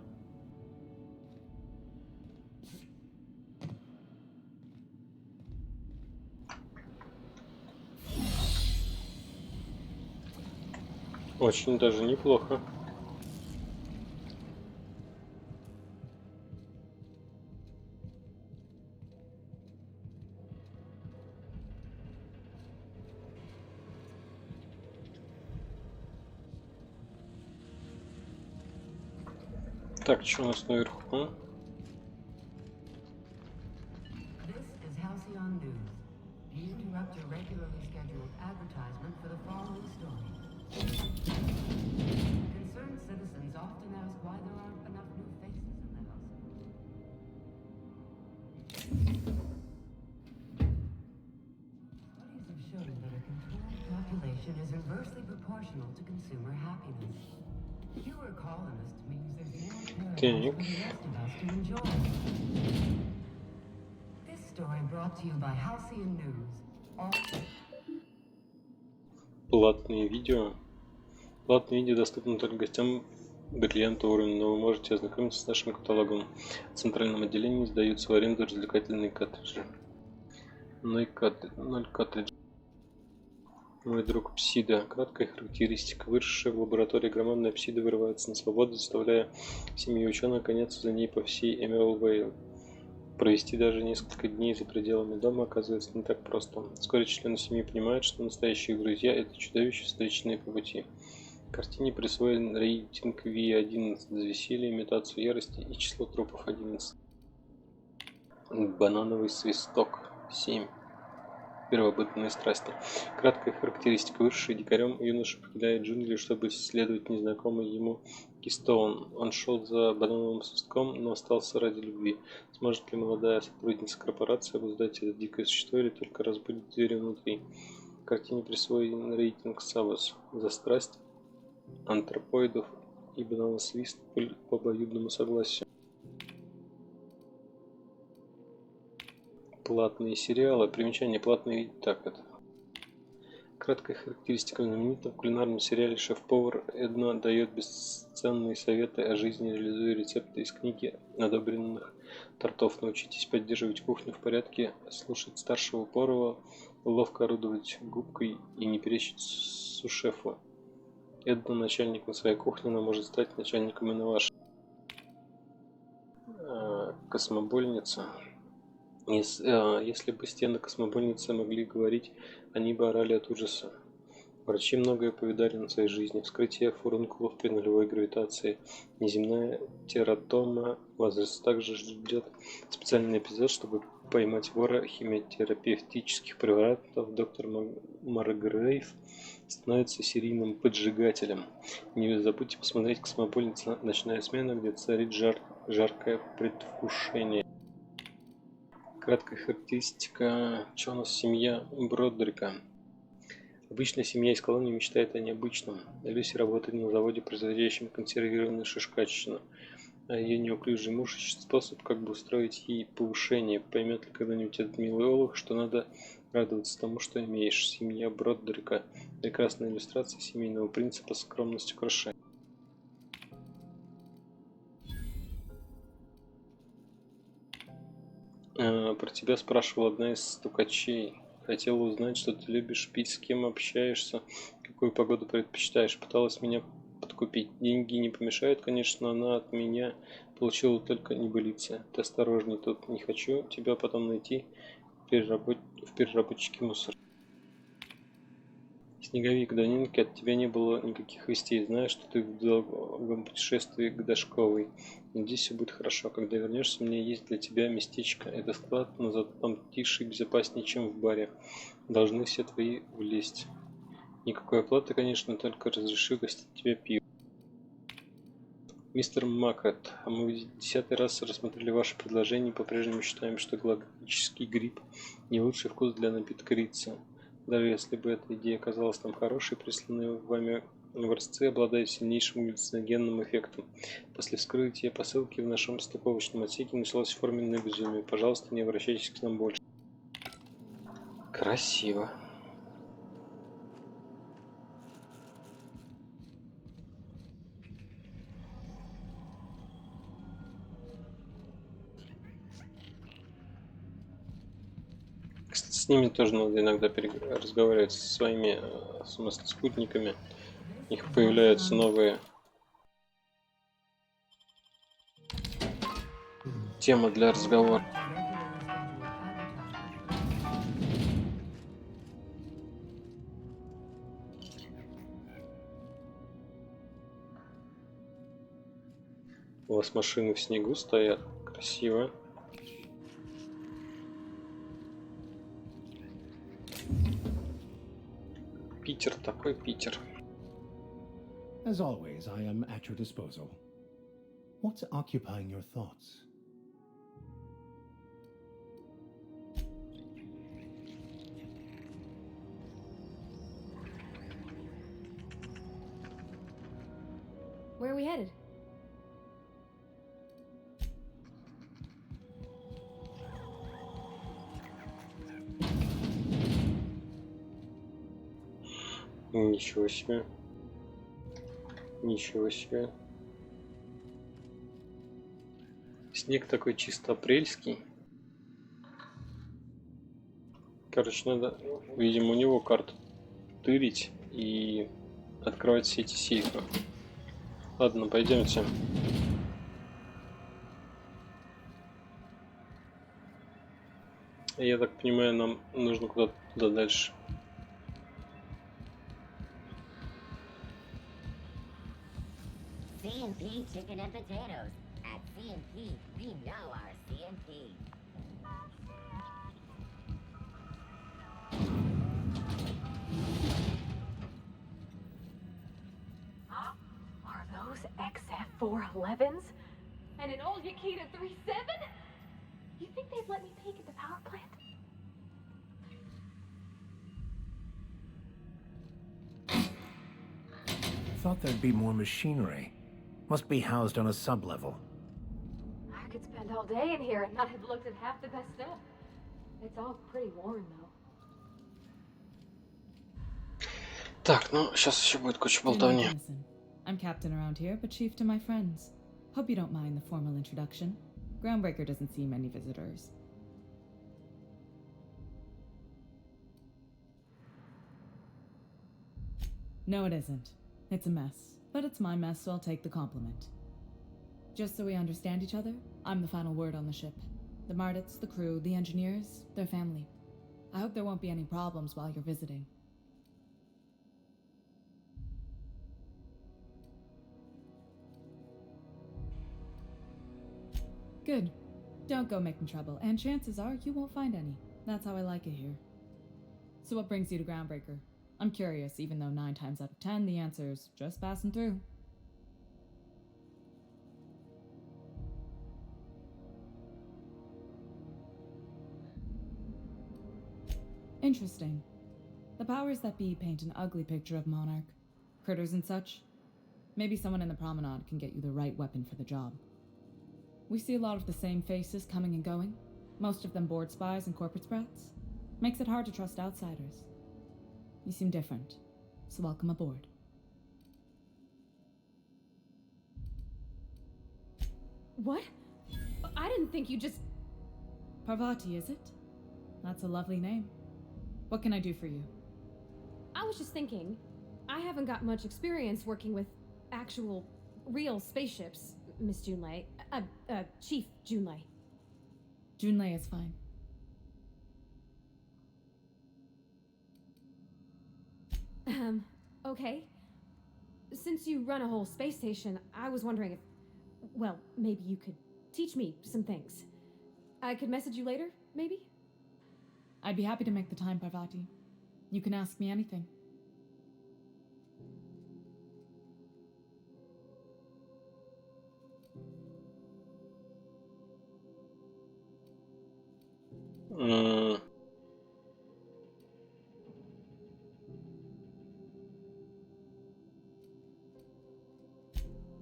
Очень даже неплохо. Так, что у нас наверху? This is Halcyon News. We interrupt your regularly scheduled advertisement for the following story. Concerned citizens often ask why there aren't enough new faces in the house. Studies have shown that a controlled population is inversely proportional to consumer happiness. Fewer colonists means there's more paradise for the rest of us to enjoy. This story brought to you by Halcyon News. Платные видео. Платные видео доступны только гостям бриллиантового уровня, но вы можете ознакомиться с нашим каталогом. В центральном отделении сдаются в аренду развлекательные картриджи. 0 картриджей. Мой друг Псида. Краткая характеристика. Выросшая в лаборатории громадная Псида вырывается на свободу, заставляя семью ученых гоняться за ней по всей Эмералд Вейл. Провести даже несколько дней за пределами дома оказывается не так просто. Вскоре члены семьи понимают, что настоящие друзья – это чудовища, встреченные по пути. Картине присвоен рейтинг V11 за веселье, имитацию ярости и число трупов 11. Банановый свисток 7. Первобытные страсти. Краткая характеристика. Выросший дикарем юноша покидает джунгли, чтобы исследовать незнакомый ему Кистоун. Он шел за банановым свистком, но остался ради любви. Сможет ли молодая сотрудница корпорации обуздать это дикое существо или только разбудит зверя внутри? Картине присвоен рейтинг Савос за страсть антропоидов и бананосвист по обоюдному согласию. Платные сериалы. Примечание платные. Так это. Краткая характеристика. В знаменитом кулинарном сериале шеф-повар Эдна дает бесценные советы о жизни, реализуя рецепты из книги одобренных тортов. Научитесь поддерживать кухню в порядке, слушать старшего повара, ловко орудовать губкой и не перечить су-шефу. Эдна начальник на своей кухне, но может стать начальником и на вашей. Космобольница. Если бы стены космобольницы могли говорить, они бы орали от ужаса. Врачи многое повидали на своей жизни. Вскрытие фурункулов при нулевой гравитации. Неземная тератома. Вас также ждет специальный эпизод, чтобы поймать вора химиотерапевтических препаратов. Доктор Маргрейв становится серийным поджигателем. Не забудьте посмотреть «Космопольница. Ночная смена», где царит жаркое предвкушение. Краткая характеристика. Что у нас семья Бродрика? Обычная семья из колонии мечтает о необычном. Люси работает на заводе, производящем консервированную шишкачину. А ее неуклюжий муж ищет способ, как бы устроить ей повышение. Поймет ли когда-нибудь этот милый олух, что надо радоваться тому, что имеешь. Семья Бродрика. Прекрасная иллюстрация семейного принципа скромность украшает. Про тебя спрашивала одна из стукачей. Хотела узнать, что ты любишь пить, с кем общаешься, какую погоду предпочитаешь. Пыталась меня подкупить. Деньги не помешают, конечно, но она от меня получила только небылицы. Ты осторожней, тут не хочу тебя потом найти в переработчике мусора. Снеговик, давненько от тебя не было никаких вестей. Знаю, что ты в долгом путешествии к Дашковой. Надеюсь, все будет хорошо. Когда вернешься, у меня есть для тебя местечко. Это склад, но зато там тише и безопаснее, чем в баре. Должны все твои влезть. Никакой оплаты, конечно, только разрешу гостить тебе пиво. Мистер Макрот, мы в 10-й раз рассмотрели ваше предложение и по-прежнему считаем, что галактический гриб не лучший вкус для напитка рица. Даже если бы эта идея оказалась нам хорошей, присланные вами образцы обладают сильнейшим галлюциногенным эффектом. После вскрытия посылки в нашем стыковочном отсеке началось форменное безумие. Пожалуйста, не обращайтесь к нам больше. Красиво. С ними тоже надо иногда разговаривать со своими спутниками. У них появляются новые темы для разговора. У вас машины в снегу стоят. Красиво. Питер, такой Питер. As always, I am at your disposal. What's occupying your thoughts? Where are we headed? Ничего себе. Ничего себе. Снег такой чисто апрельский. Короче, надо, видимо, у него карту тырить и открывать все эти сейфы. Ладно, пойдемте. Я так понимаю, нам нужно куда-то туда дальше. CNP chicken and potatoes. At CNP, we know our CNP. Are those XF411s? And an old Yakita 3.7? You think they'd let me peek at the power plant? thought there'd be more machinery. Must be housed on a sublevel. I could spend all day in here and not have looked at half the best stuff. It's all pretty worn, though. Так, ну, сейчас еще будет куча Dear болтовни. Tennyson, I'm captain around here, but chief to my friends. Hope you don't mind the formal introduction. Groundbreaker doesn't see many visitors. No, it isn't. It's a mess. But it's my mess, so I'll take the compliment. Just so we understand each other, I'm the final word on the ship. The Mardits, the crew, the engineers, their family. I hope there won't be any problems while you're visiting. Good. Don't go making trouble, and chances are you won't find any. That's how I like it here. So what brings you to Groundbreaker? I'm curious, even though 9 times out of 10 the answer's just passing through. Interesting. The powers that be paint an ugly picture of Monarch. Critters and such. Maybe someone in the promenade can get you the right weapon for the job. We see a lot of the same faces coming and going, most of them board spies and corporate sprats. Makes it hard to trust outsiders. You seem different, so welcome aboard. What? I didn't think you just... Parvati, is it? That's a lovely name. What can I do for you? I was just thinking, I haven't got much experience working with actual, real spaceships, Miss Junlei. Chief Junlei. Junlei is fine. Okay. Since you run a whole space station, I was wondering if, well, maybe you could teach me some things. I could message you later, maybe? I'd be happy to make the time, Parvati. You can ask me anything.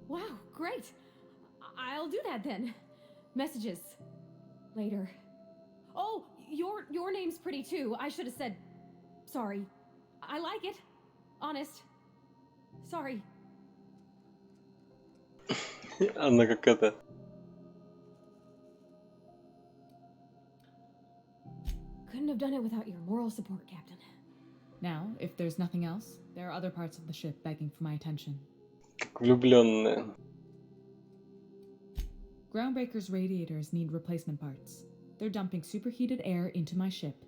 Wow, great. I'll do that then. Messages. Later. Oh, your name's pretty too. I should have said sorry. I like it. Honest. Sorry. Она как это... Couldn't have done it without your moral support, Captain. Now, if there's nothing else, there are other parts of the ship begging for my attention. Как влюбленная. Groundbreaker's radiators need replacement parts. They're dumping superheated air into my ship.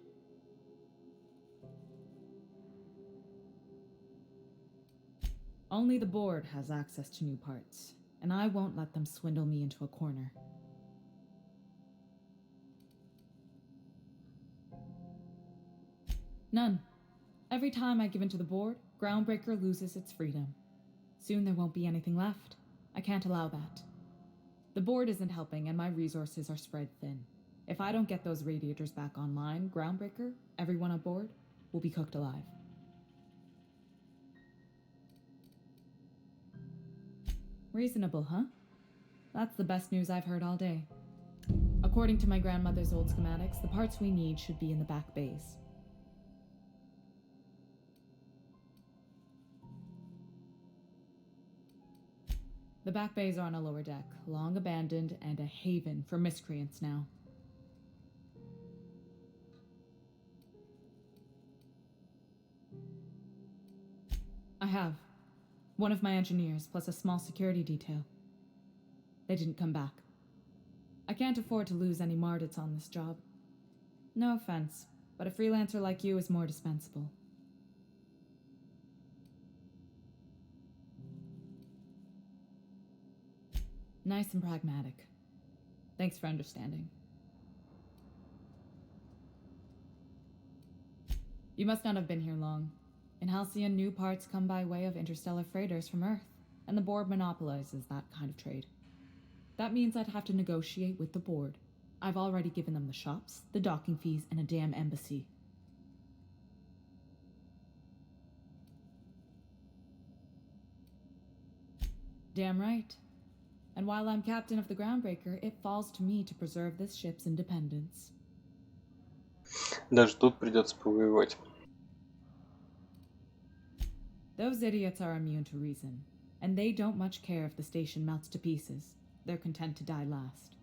Only the board has access to new parts, and I won't let them swindle me into a corner. None. Every time I give in to the board, Groundbreaker loses its freedom. Soon there won't be anything left. I can't allow that. The board isn't helping, and my resources are spread thin. If I don't get those radiators back online, Groundbreaker, everyone on board, will be cooked alive. Reasonable, huh? That's the best news I've heard all day. According to my grandmother's old schematics, the parts we need should be in the back bays. The back bays are on a lower deck, long abandoned and a haven for miscreants now. I have. One of my engineers, plus a small security detail. They didn't come back. I can't afford to lose any Mardits on this job. No offense, but a freelancer like you is more dispensable. Nice and pragmatic. Thanks for understanding. You must not have been here long. In Halcyon, new parts come by way of interstellar freighters from Earth, and the board monopolizes that kind of trade. That means I'd have to negotiate with the board. I've already given them the shops, the docking fees, and a damn embassy. Damn right. And while I'm captain of the Groundbreaker, it falls to me to preserve this ship's independence. Даже тут придется повоевать. Those idiots are immune to reason, and they don't much care if the station melts to pieces. They're content to die last.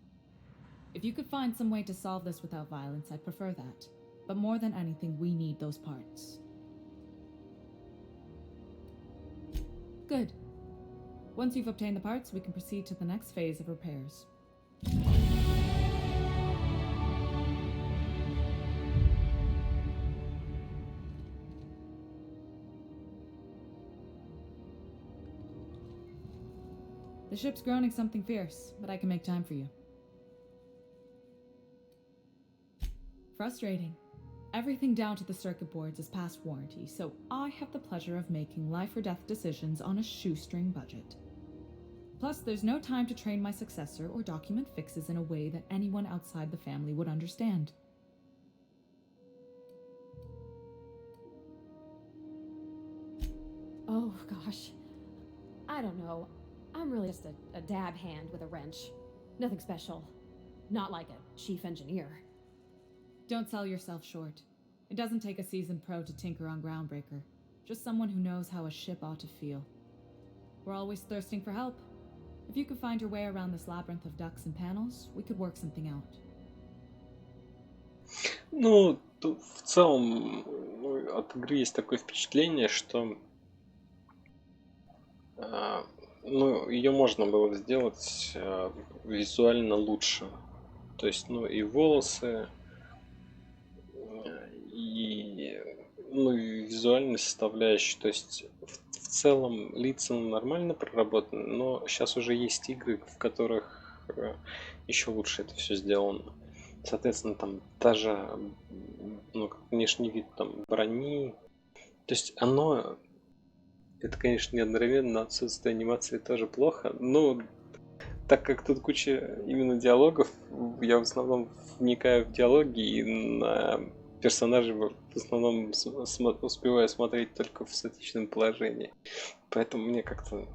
If you could find some way to solve this without violence, I'd prefer that. But more than anything, we need those parts. Good. Once you've obtained the parts, we can proceed to the next phase of repairs. The ship's groaning something fierce, but I can make time for you. Frustrating. Everything down to the circuit boards is past warranty, so I have the pleasure of making life or death decisions on a shoestring budget. Plus, there's no time to train my successor or document fixes in a way that anyone outside the family would understand. Oh, gosh. I don't know. I'm really just a dab hand with a wrench. Nothing special. Not like a chief engineer. Don't sell yourself short. It doesn't take a seasoned pro to tinker on Groundbreaker. Just someone who knows how a ship ought to feel. We're always thirsting for help. If you could find your way around this labyrinth of ducts and panels, we could work something out. Ну, в целом от игры есть такое впечатление, что ну, ее можно было сделать визуально лучше. То есть, ну, и волосы, и, ну, и визуальная составляющая. То есть, в целом лица нормально проработаны, но сейчас уже есть игры, в которых еще лучше это все сделано. Соответственно, там та же, ну, как внешний вид там брони. То есть оно, это, конечно, не одновременно, отсутствие анимации тоже плохо. Но так как тут куча именно диалогов, я в основном вникаю в диалоги и на персонажей в основном успеваю смотреть только в статичном положении. Поэтому мне как-то...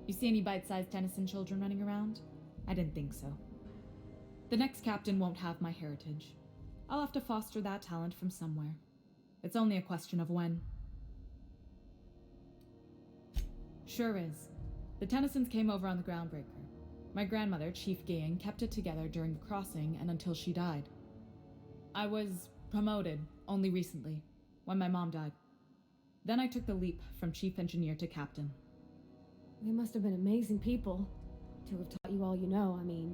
You see any bite-sized Tennyson children running around? I didn't think so. The next captain won't have my heritage. I'll have to foster that talent from somewhere. It's only a question of when. Sure is. The Tennysons came over on the Groundbreaker. My grandmother, Chief Gayen, kept it together during the crossing and until she died. I was promoted only recently, when my mom died. Then I took the leap from chief engineer to captain. They must have been amazing people to have taught you all you know, I mean,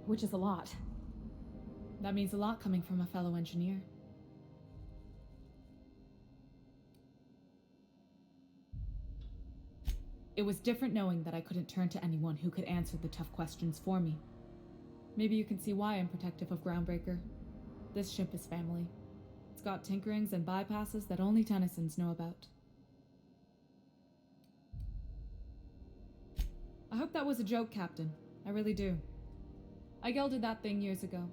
which is a lot. That means a lot coming from a fellow engineer. It was different knowing that I couldn't turn to anyone who could answer the tough questions for me. Maybe you can see why I'm protective of Groundbreaker. This ship is family. It's got tinkerings and bypasses that only Tennysons know about. I hope that was a joke, Captain. I really do. I gelded that thing years ago.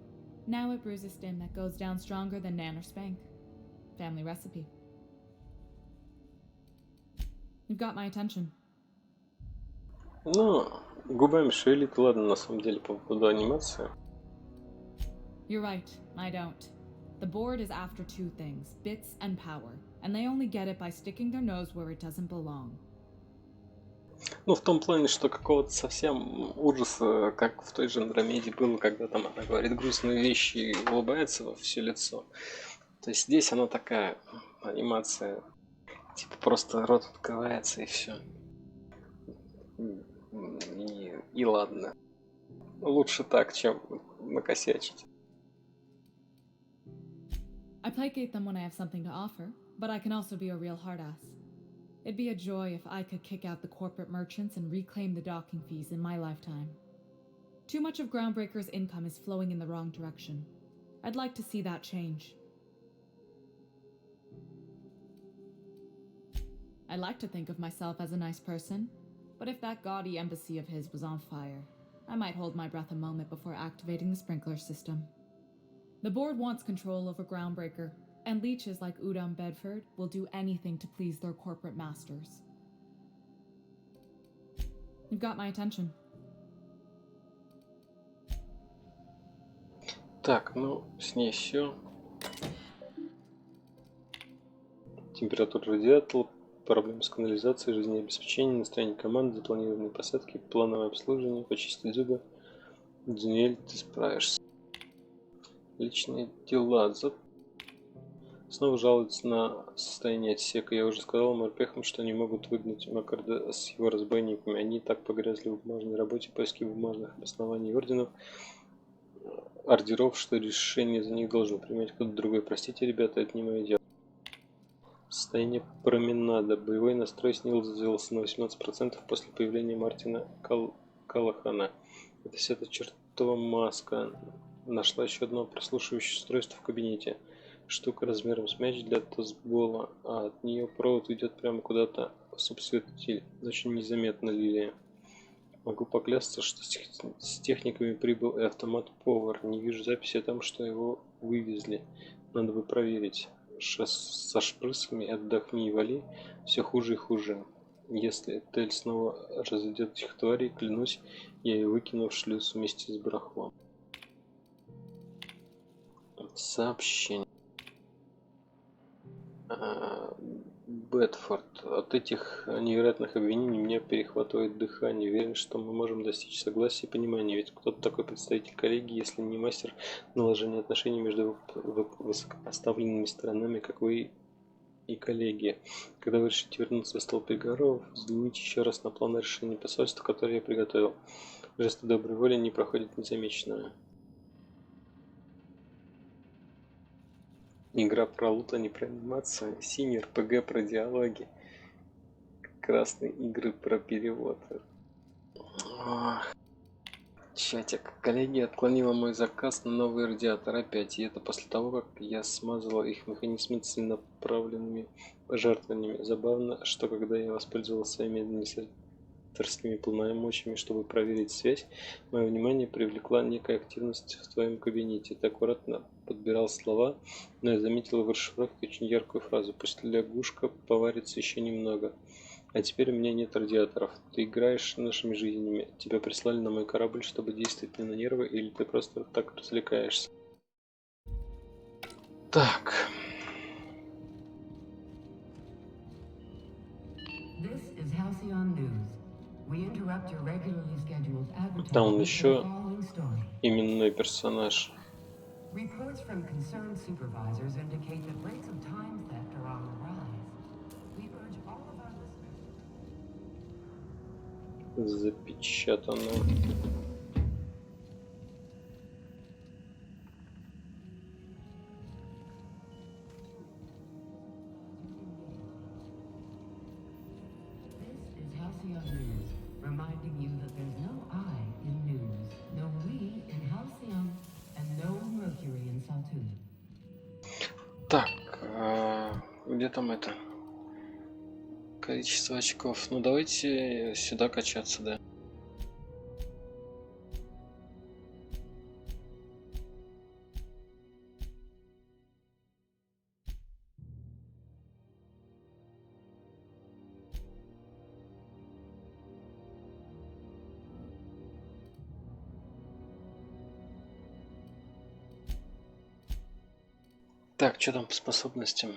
Now it brews a stim that goes down stronger than Nan or Spank. Family recipe. You've got my attention. Ну, губами шевелит, ладно, на самом деле, по поводу анимации. You're right, I don't. The board is after two things, bits and power, and they only get it by sticking their nose where it doesn't belong. Ну, в том плане, что какого-то совсем ужаса, как в той же Андромеде было, когда там она говорит грустные вещи и улыбается во все лицо. То есть здесь она такая анимация, типа просто рот открывается и все. И ладно. Лучше так, чем накосячить. I placate them when I have something to offer, but I can also be a real hard-ass. It'd be a joy if I could kick out the corporate merchants and reclaim the docking fees in my lifetime. Too much of Groundbreaker's income is flowing in the wrong direction. I'd like to see that change. I like to think of myself as a nice person, but if that gaudy embassy of his was on fire, I might hold my breath a moment before activating the sprinkler system. The board wants control over Groundbreaker. And leeches like Udom Bedford will do anything to please their corporate masters. You've got my attention. Так, ну, с ней все. Температура радиатора, проблемы с канализацией, жизнеобеспечением, настроение команды, запланированные посадки, плановое обслуживание, почистить зубы. Даниэль, ты справишься. Личные дела. Снова жалуются на состояние отсека. Я уже сказал морпехам, что они могут выгнать Маккарда с его разбойниками. Они так погрязли в бумажной работе, поиске бумажных обоснований ордеров, что решение за них должен принимать кто-то другой. Простите, ребята, это не мое дело. Состояние променада. Боевой настрой снизился на 18% после появления Мартина Каллахана. Это вся эта чертова маска. Нашла еще одно прослушивающее устройство в кабинете. Штука размером с мяч для тозбола, а от нее провод идет прямо куда-то в субсветотель. Очень незаметно, Лилия. Могу поклясться, что с техниками прибыл и автомат-повар. Не вижу записи о том, что его вывезли. Надо бы проверить. Со шпрысками отдохни и вали. Все хуже и хуже. Если Тель снова разведет этих тварей, клянусь, я ее выкину в шлюз вместе с барахлом. Сообщение. Бетфорд. От этих невероятных обвинений меня перехватывает дыхание. Уверен, что мы можем достичь согласия и понимания. Ведь кто-то такой представитель коллегии, если не мастер наложения отношений между высокопоставленными сторонами, как вы и коллегия. Когда вы решите вернуться за стол переговоров, взгляните еще раз на план решения посольства, которое я приготовил. Жесты доброй воли не проходят незамеченными. Игра про лут, а не про анимацию. Синий РПГ про диалоги. Красные игры про перевод. Ох. Чатик. Коллегия отклонила мой заказ на новый радиатор опять. И это после того, как я смазала их механизмы целенаправленными пожертвованиями. Забавно, что когда я воспользовался своими администраторскими полномочиями, чтобы проверить связь, мое внимание привлекла некая активность в твоем кабинете. Ты аккуратно подбирал слова, но я заметила в расшифровке очень яркую фразу. Пусть лягушка поварится еще немного. А теперь у меня нет радиаторов. Ты играешь нашими жизнями. Тебя прислали на мой корабль, чтобы действовать мне на нервы, или ты просто так развлекаешься? Так. Там еще именной персонаж. Reports from concerned supervisors indicate that rates of time theft are on the rise. We urge all of our listeners. Запечатано. This is Halcyon News, reminding you that there's no I in news, no we in Halcyon, and no Mercury in Saturn. Так, где там это? Количество очков. Ну давайте сюда качаться, да. Так, что там по способностям?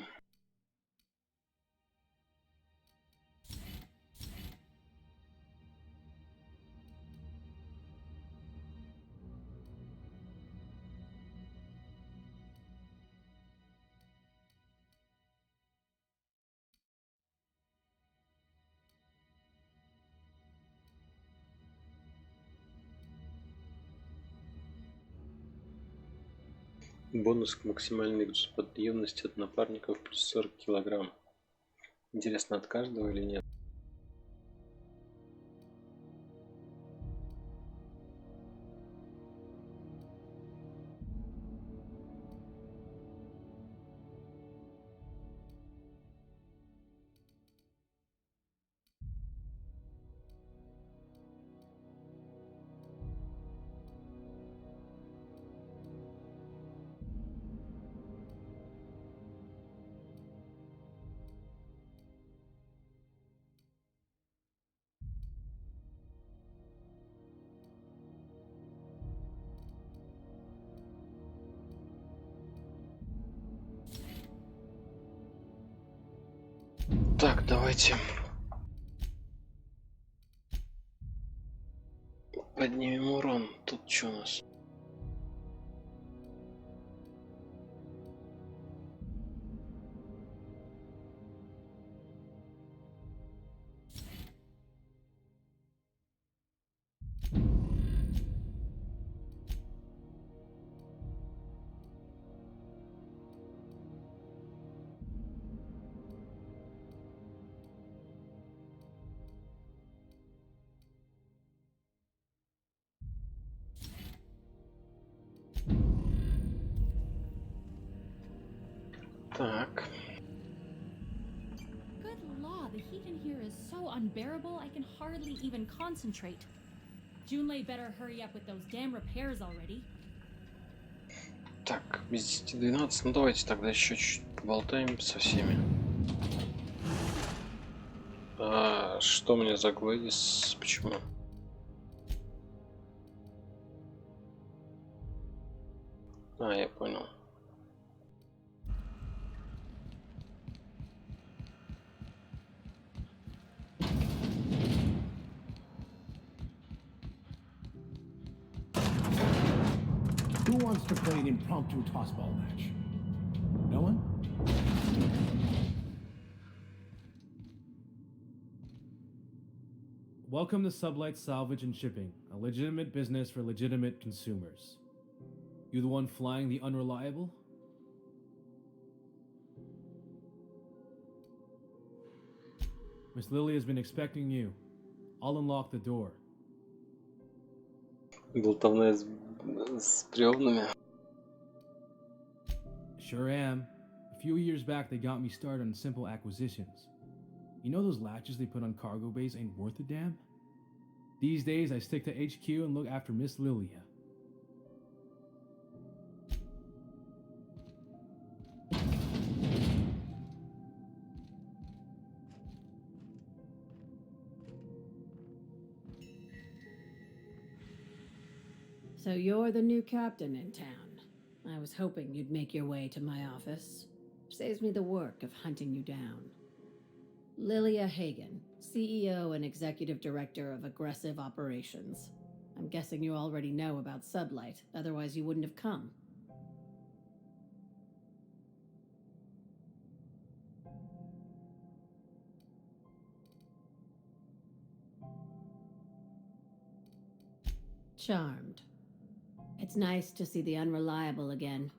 Бонус к максимальной грузоподъемности от напарников плюс 40 килограмм. Интересно, от каждого или нет? Так, давайте поднимем урон. Тут что у нас? Так. Good law, the heat in here is so unbearable I can hardly even concentrate. Junlei better hurry up with those damn repairs already. Так, без 10-12. Ну давайте тогда еще чуть поболтаем со всеми. Что мне за Гладис? Почему? Я понял. Who wants to play an impromptu tossball match? No one? Welcome to Sublight Salvage and Shipping, a legitimate business for legitimate consumers. You the one flying the unreliable? Miss Lily has been expecting you. I'll unlock the door. Болтовная с бревнами. Sure am. A few years back, they got me started on simple acquisitions. You know those latches they put on cargo bays ain't worth a damn? These days, I stick to HQ and look after Miss Lilia. So you're the new captain in town. I was hoping you'd make your way to my office. Saves me the work of hunting you down. Lilia Hagen, CEO and Executive Director of Aggressive Operations. I'm guessing you already know about Sublight, otherwise you wouldn't have come. Charmed. It's nice to see the Unreliable again.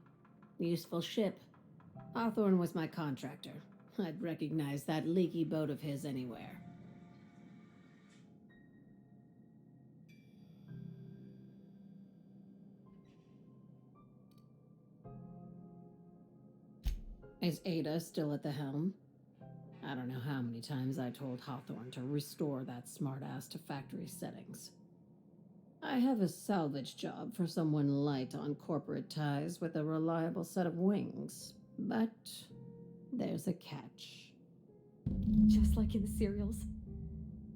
Useful ship. Hawthorne was my contractor. I'd recognize that leaky boat of his anywhere. Is Ada still at the helm? I don't know how many times I told Hawthorne to restore that smartass to factory settings. I have a salvage job for someone light on corporate ties with a reliable set of wings, but there's a catch. Just like in the serials.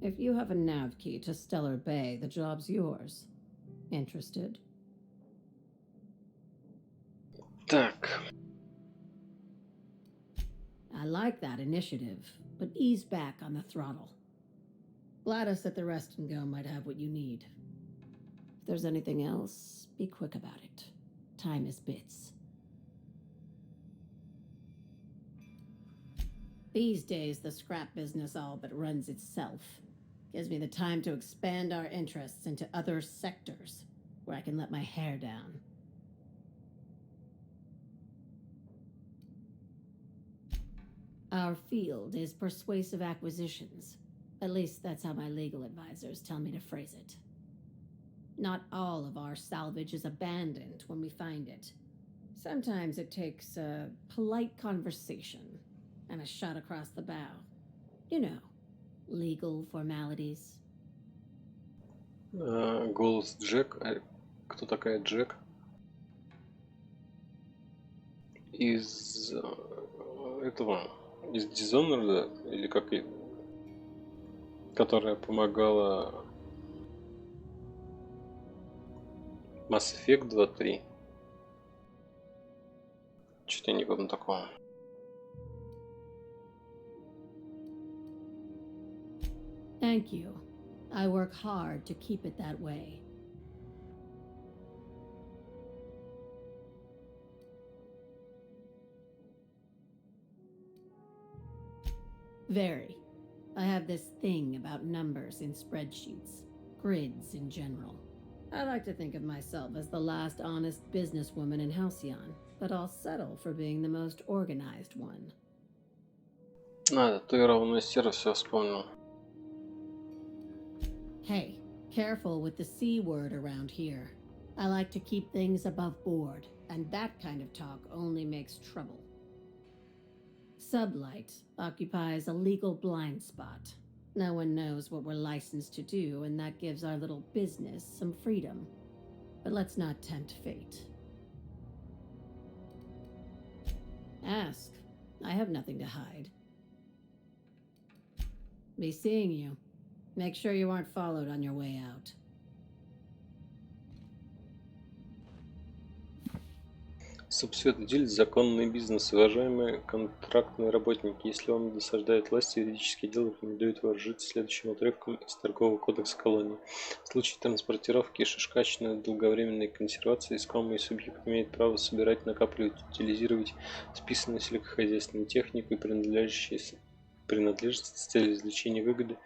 If you have a nav key to Stellar Bay, the job's yours. Interested? Так. I like that initiative, but ease back on the throttle. Gladys at the Rest and Go might have what you need. If there's anything else, be quick about it. Time is bits. These days, the scrap business all but runs itself. Gives me the time to expand our interests into other sectors, where I can let my hair down. Our field is persuasive acquisitions. At least that's how my legal advisors tell me to phrase it. Not all of our salvage is abandoned when we find it. Sometimes it takes a polite conversation and a shot across the bow. You know, legal formalities. Голос Джек. Кто такая Джек? Из этого, из Dishonored, или как и, которая помогала Mass Effect 2-3. Что-то я не помню такого. Thank you. I work hard to keep it that way. Very. I have this thing about numbers in spreadsheets, grids in general. I like to think of myself as the last honest businesswoman in Halcyon, but I'll settle for being the most organized one. А, ты ровно серо все вспомнил. Hey, careful with the C word around here. I like to keep things above board, and that kind of talk only makes trouble. Sublight occupies a legal blind spot. No one knows what we're licensed to do, and that gives our little business some freedom. But let's not tempt fate. Ask. I have nothing to hide. Be seeing you. Make sure you aren't followed on your way out. Субсвет делит законный бизнес. Уважаемые контрактные работники, если вам досаждает власть, юридический отдел рекомендует вооружиться следующим отрывком из Торгового кодекса колонии. В случае транспортировки и шишкачной долговременной консервации искомый субъект имеет право собирать, накапливать, утилизировать списанную сельскохозяйственную технику и принадлежности с целью извлечения выгоды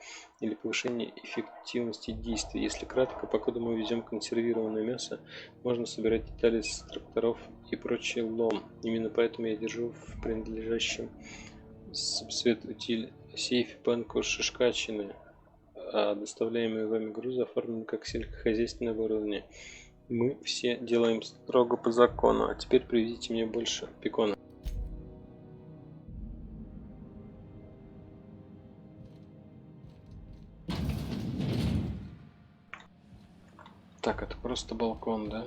или повышения эффективности действий. Если кратко, покуда мы везем консервированное мясо, можно собирать детали с тракторов и прочий лом. Именно поэтому я держу в принадлежащем субсвет-утиль сейфе банку шишкачины, а доставляемые вами грузы оформлены как сельскохозяйственное оборудование. Мы все делаем строго по закону. А теперь привезите мне больше пекона. Так, это просто балкон, да?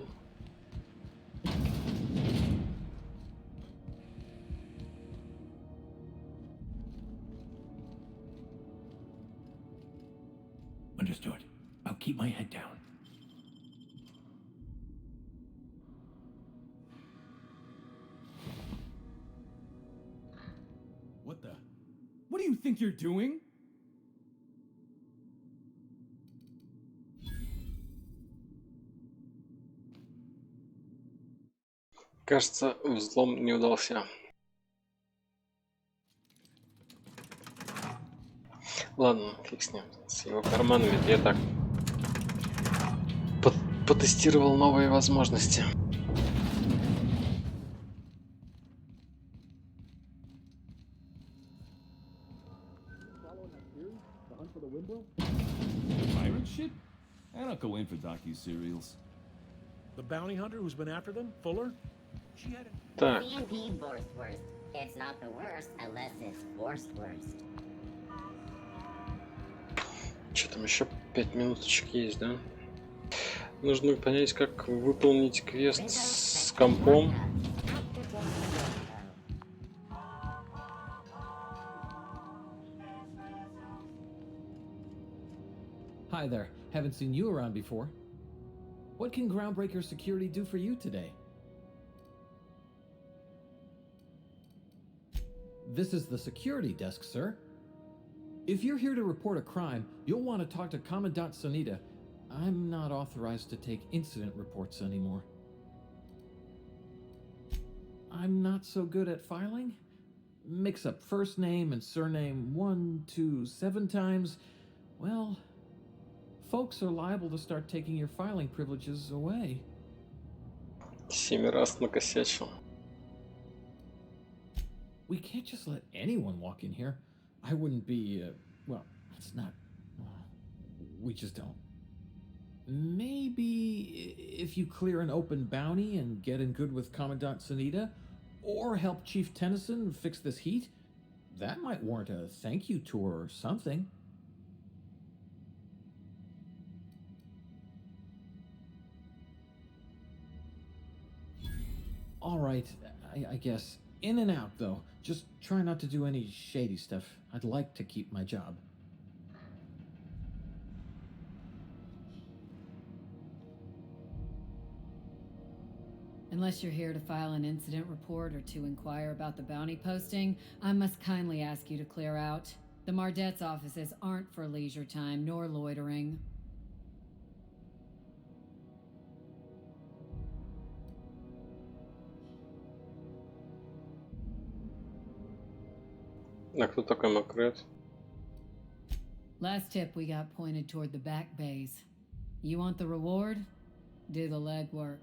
Understood. I'll keep my head down. What the? What do you think you're doing? Кажется, взлом не удался. Ладно, фиг с ним, с его карманами. Я так потестировал новые возможности. Pirate shit? I don't go in for docu-serials. The bounty hunter who's been after them? Fuller? She had a... Так. It's indeed worst. It's not the worst unless it's worst. Что там еще 5 минуточек есть, да? Нужно понять, как выполнить квест с компом. Hi there. Haven't seen you around before. What can Groundbreaker Security do for you today? This is the security desk, sir. If you're here to report a crime, you'll want to talk to Commandant Sonita. I'm not authorized to take incident reports anymore. I'm not so good at filing. Mix up first name and surname 1, 2, 7 times. Well, folks are liable to start taking your filing privileges away. 7 раз накосячил. We can't just let anyone walk in here. I wouldn't be, well, it's not, we just don't. Maybe if you clear an open bounty and get in good with Commandant Sonita, or help Chief Tennyson fix this heat, that might warrant a thank you tour or something. All right, I guess. In and out, though. Just try not to do any shady stuff. I'd like to keep my job. Unless you're here to file an incident report or to inquire about the bounty posting, I must kindly ask you to clear out. The Mardet's offices aren't for leisure time nor loitering. А кто такой Макрет? Last tip we got pointed toward the back bays. You want the reward? Do the legwork.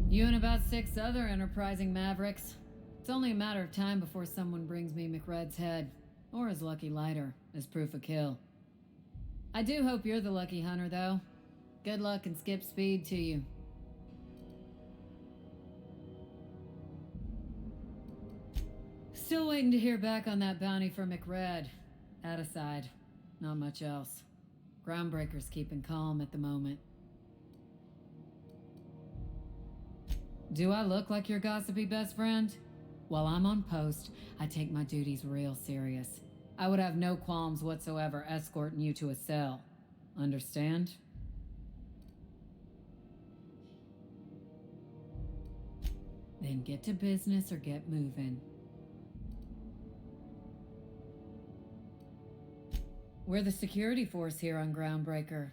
You and about 6 other enterprising mavericks. It's only a matter of time before someone brings me McRed's head, or his lucky lighter, as proof of kill. I do hope you're the lucky hunter, though. Good luck and skip speed to you. Still waiting to hear back on that bounty for McRed. That aside, not much else. Groundbreaker's keeping calm at the moment. Do I look like your gossipy best friend? While I'm on post, I take my duties real serious. I would have no qualms whatsoever escorting you to a cell. Understand? Then get to business or get moving. We're the security force here on Groundbreaker.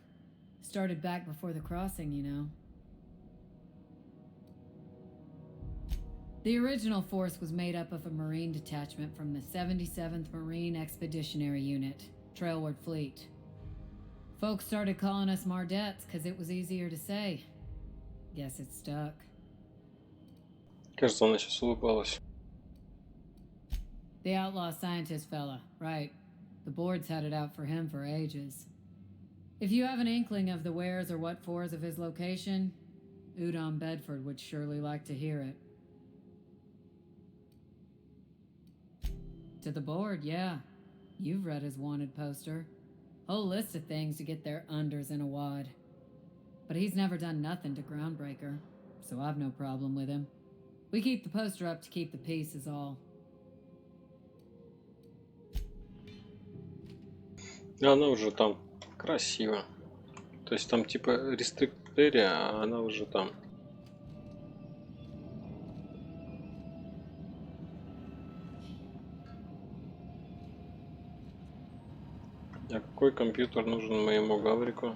Started back before the crossing, you know. The original force was made up of a Marine detachment from the 77th Marine Expeditionary Unit, Trailward Fleet. Folks started calling us Mardets because it was easier to say. Guess it stuck. Кажется, она сейчас улыбалась. The outlaw scientist fella, right. The board's had it out for him for ages. If you have an inkling of the wheres or what fors of his location, Udon Bedford would surely like to hear it. To the board, yeah. You've read his wanted poster. Whole list of things to get their unders in a wad. But he's never done nothing to Groundbreaker, so I've no problem with him. We keep the poster up to keep the peace is all. Она уже там красиво. То есть там типа restrict area, а она уже там. А какой компьютер нужен моему Гаврику?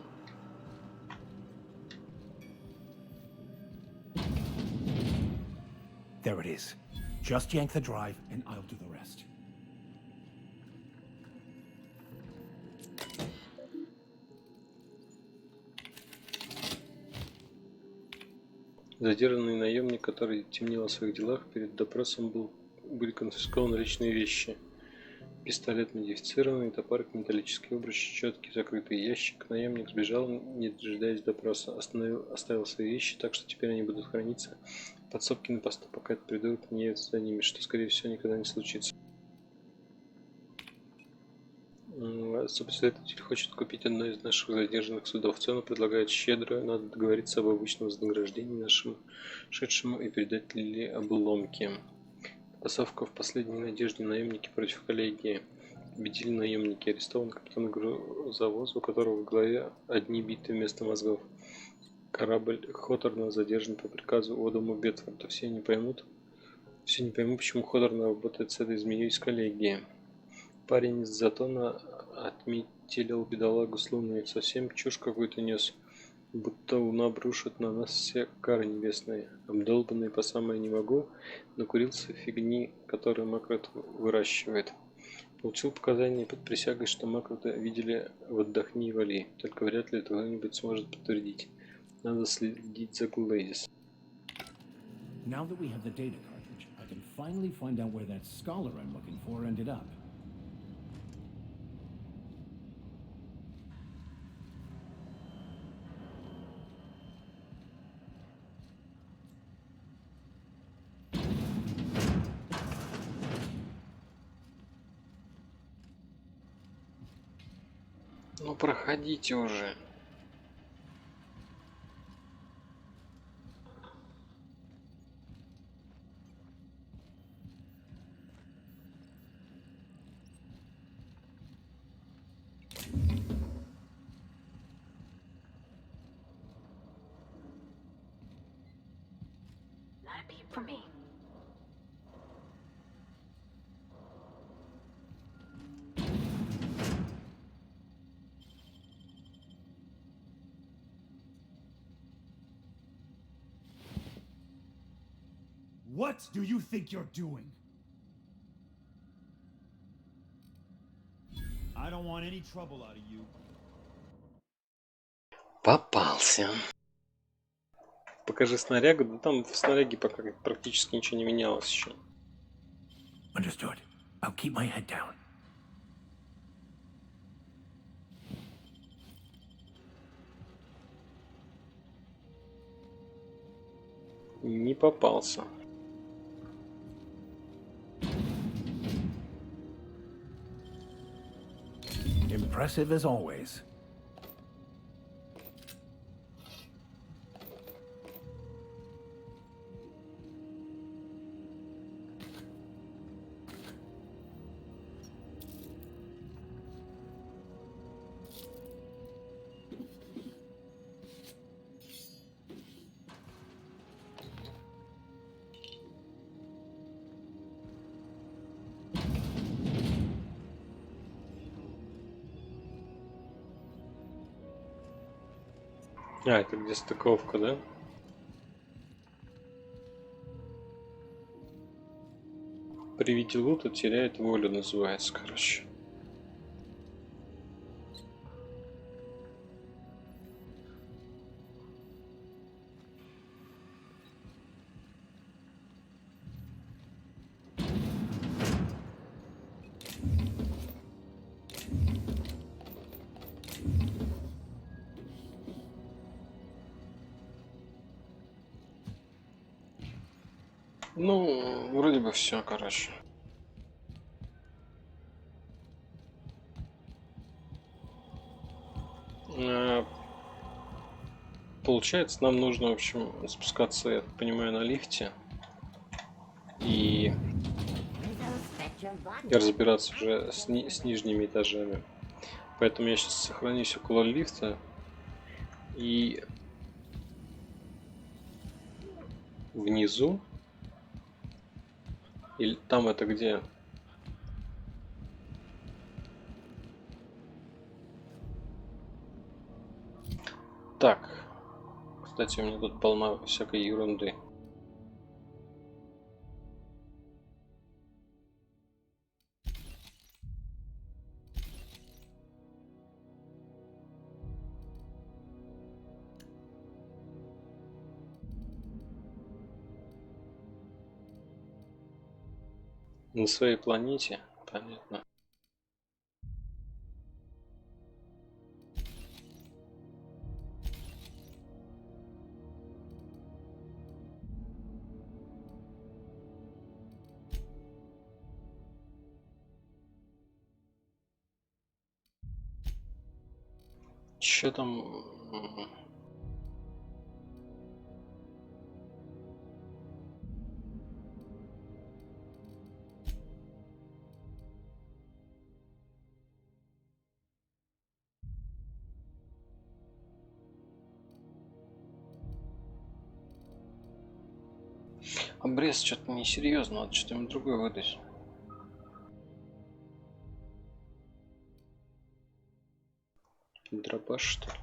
There it is. Just yank the drive and I'll do the rest. Задержанный наемник, который темнел о своих делах, перед допросом были конфискованы личные вещи. Пистолет модифицированный, топорик, металлический обруч, щетки, закрытый ящик. Наемник сбежал, не дожидаясь допроса. Оставил свои вещи, так что теперь они будут храниться в подсобке на посту, пока этот придурок не явится за ними, что, скорее всего, никогда не случится. Следователь хочет купить одно из наших задержанных судов. Цену предлагает щедрую, надо договориться об обычном вознаграждении нашему шедшему и передать ли обломки. Потасовка в последней надежде. Наемники против коллегии. Победили наемники. Арестован капитан грузовоза, у которого в голове одни биты вместо мозгов. Корабль Хоторна задержан по приказу Одама Бетфорда. Все не пойму, почему Хоторна работает с этой змеей из коллегии. Парень из Затона отметелил бедолагу словно совсем чушь какую-то нес. Будто луна обрушит на нас все кары небесные. Обдолбанный по самое не могу, накурился фигни, которую Макрот выращивает. Получил показания под присягой, что Макрота видели в «Отдохни и вали». Только вряд ли это кто-нибудь сможет подтвердить. Надо следить за Глэдис. Now that we have the data cartridge, I can finally find out where that scholar I'm looking for ended up. Ну проходите уже. Not a peep from me. What do you think you're doing? I don't want any trouble out of you. Попался. Покажи снарягу. Да там в снаряге пока практически ничего не менялось еще. Understood. I'll keep my head down. Не попался. Impressive as always. А, это где стыковка, да? При виде лута теряет волю, называется, короче. Ну, вроде бы все, короче. Получается, нам нужно, в общем, спускаться, я так понимаю, на лифте и разбираться уже с нижними этажами. Поэтому я сейчас сохранюсь около лифта и внизу. Или там это где? Так. Кстати, у меня тут полно всякой ерунды. На своей планете, понятно. Чё там? Обрез что-то несерьезно, надо что-то ему другое выдать. Дробаш, что ли?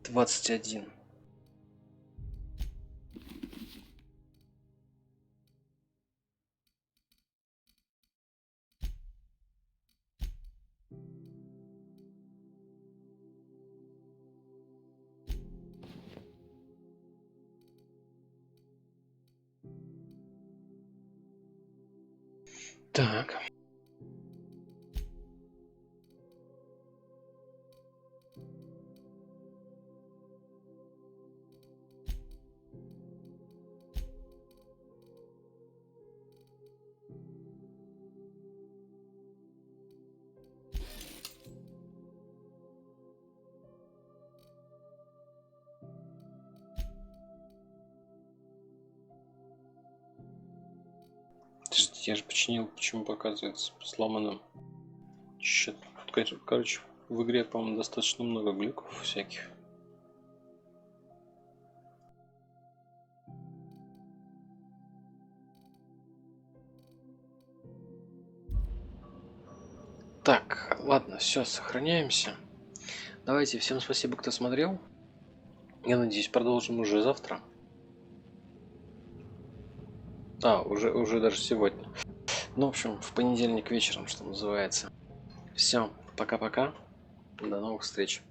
Двадцать один. Так. Я же починил, почему показывается сломанным. Чё, короче, в игре, по-моему, достаточно много глюков всяких. Так, ладно, все, сохраняемся. Давайте, всем спасибо, кто смотрел. Я надеюсь, продолжим уже завтра. Уже даже сегодня. Ну, в общем, в понедельник вечером, что называется. Все, пока-пока. До новых встреч.